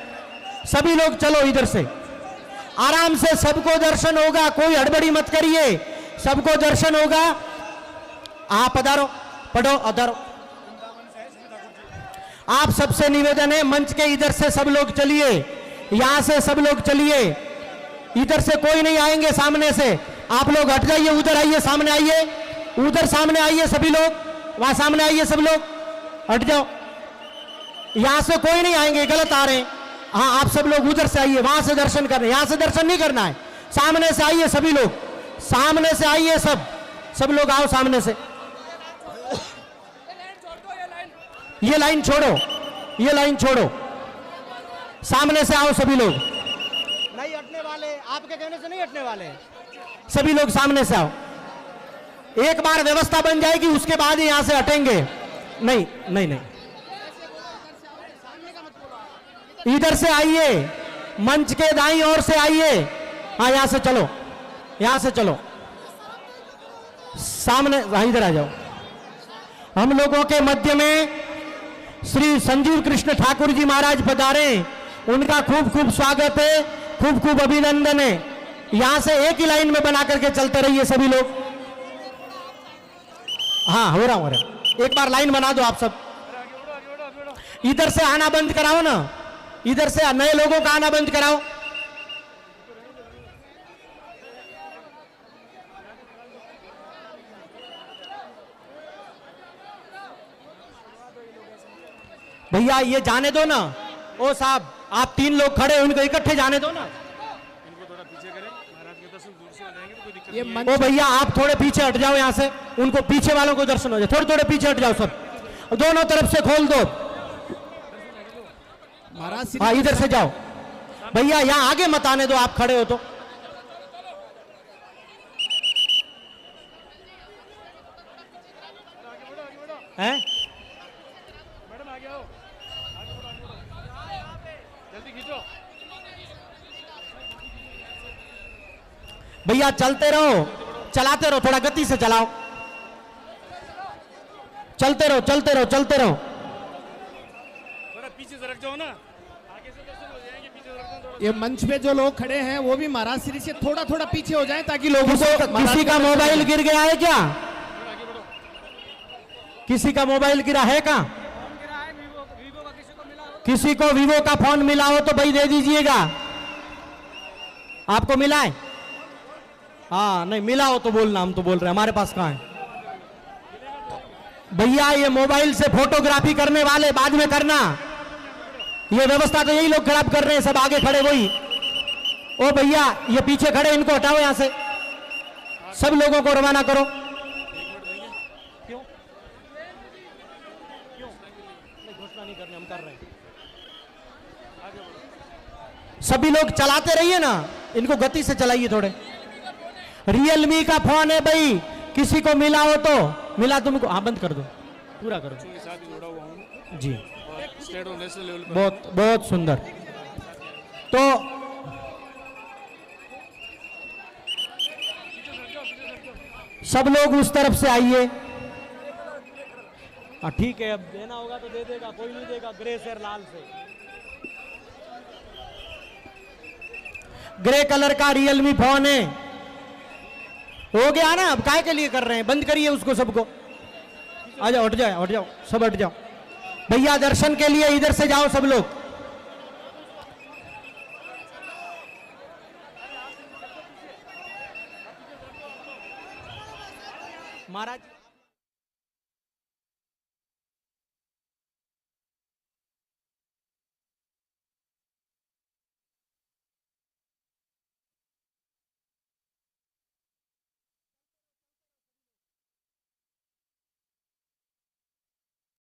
सभी लोग चलो इधर से, आराम से सबको दर्शन होगा, कोई हड़बड़ी मत करिए, सबको दर्शन होगा। आप पधारो, पढ़ो, अधारो। आप सबसे निवेदन है, मंच के इधर से सब लोग चलिए, यहां से सब लोग चलिए, इधर से कोई नहीं आएंगे, सामने से आप लोग हट जाइए, उधर आइए, सामने आइए, उधर सामने आइए, सभी लोग वहां सामने आइए, सब लोग हट जाओ। यहां से कोई नहीं आएंगे, गलत आ रहे हैं। हाँ, आप सब लोग उधर से आइए, वहां से दर्शन करने, यहां से दर्शन नहीं करना है, सामने से आइए, सभी लोग सामने से आइए, सब लोग आओ सामने से। ये लाइन छोड़ो, ये लाइन छोड़ो, सामने से आओ सभी लोग। नहीं हटने वाले, आपके कहने से नहीं हटने वाले, सभी लोग सामने से आओ। एक बार व्यवस्था बन जाएगी, उसके बाद ही यहां से हटेंगे। नहीं नहीं नहीं, इधर से आइए, मंच के दाईं ओर से आइए। हाँ, यहां से चलो, यहां से चलो, सामने, इधर आ जाओ। हम लोगों के मध्य में श्री संजीव कृष्ण ठाकुर जी महाराज पधारे, उनका खूब खूब स्वागत है, खूब खूब अभिनंदन है। यहां से एक ही लाइन में बना करके चलते रहिए सभी लोग। हाँ, हो रहा है, एक बार लाइन बना दो आप सब। इधर से आना बंद कराओ ना, इधर से नए लोगों का आना बंद कराओ। भैया ये जाने दो ना, ओ साहब आप 3 लोग खड़े, उनको इकट्ठे जाने दो ना। ओ भैया आप थोड़े पीछे हट जाओ यहां से, उनको पीछे वालों को दर्शन हो जाए। थोड़े थोड़े पीछे हट जाओ सब, दोनों तरफ से खोल दो। हाँ, इधर से जाओ भैया, यहां आगे मत आने दो, आप खड़े हो तो। हैं? भैया चलते रहो, चलाते रहो, थोड़ा गति से चलाओ, चलते रहो, चलते रहो, चलते रहो। थोड़ा पीछे सरक जाओ ना, आगे से दर्शन हो जाएंगे, पीछे सरक जाओ। ये मंच पे जो लोग खड़े हैं वो भी महाराज श्री से थोड़ा थोड़ा पीछे हो जाएं, ताकि लोगों को। किसी का मोबाइल गिर गया है क्या? किसी का मोबाइल गिरा है क्या? किसी को वीवो का फोन मिला हो तो भाई दे दीजिएगा। आपको मिला है? हाँ, नहीं मिला हो तो बोलना, हम तो बोल रहे हैं, हमारे पास कहाँ है। भैया ये मोबाइल से फोटोग्राफी करने वाले बाद में करना, ये व्यवस्था तो यही लोग खराब कर रहे हैं, सब आगे खड़े वही। ओ भैया ये पीछे खड़े, इनको हटाओ यहां से, सब लोगों को रवाना करो। क्यों? घोषणा नहीं करनी, हम कर रहे हैं। सभी लोग चलाते रहिए ना, इनको गति से चलाइए थोड़े। रियलमी का फोन है भाई, किसी को मिला हो तो मिला तुमको, हाँ बंद कर दो, पूरा करो जी। बहुत बहुत सुंदर। तो सब लोग उस तरफ से आइए। हाँ ठीक है, अब देना होगा तो दे देगा, कोई नहीं देगा। ग्रे से लाल से, ग्रे कलर का रियलमी फोन है, हो गया ना। अब काय के लिए कर रहे हैं, बंद करिए उसको सबको। आ जाओ, हट जाओ, हट जाओ, सब हट जाओ। भैया दर्शन के लिए इधर से जाओ सब लोग। महाराज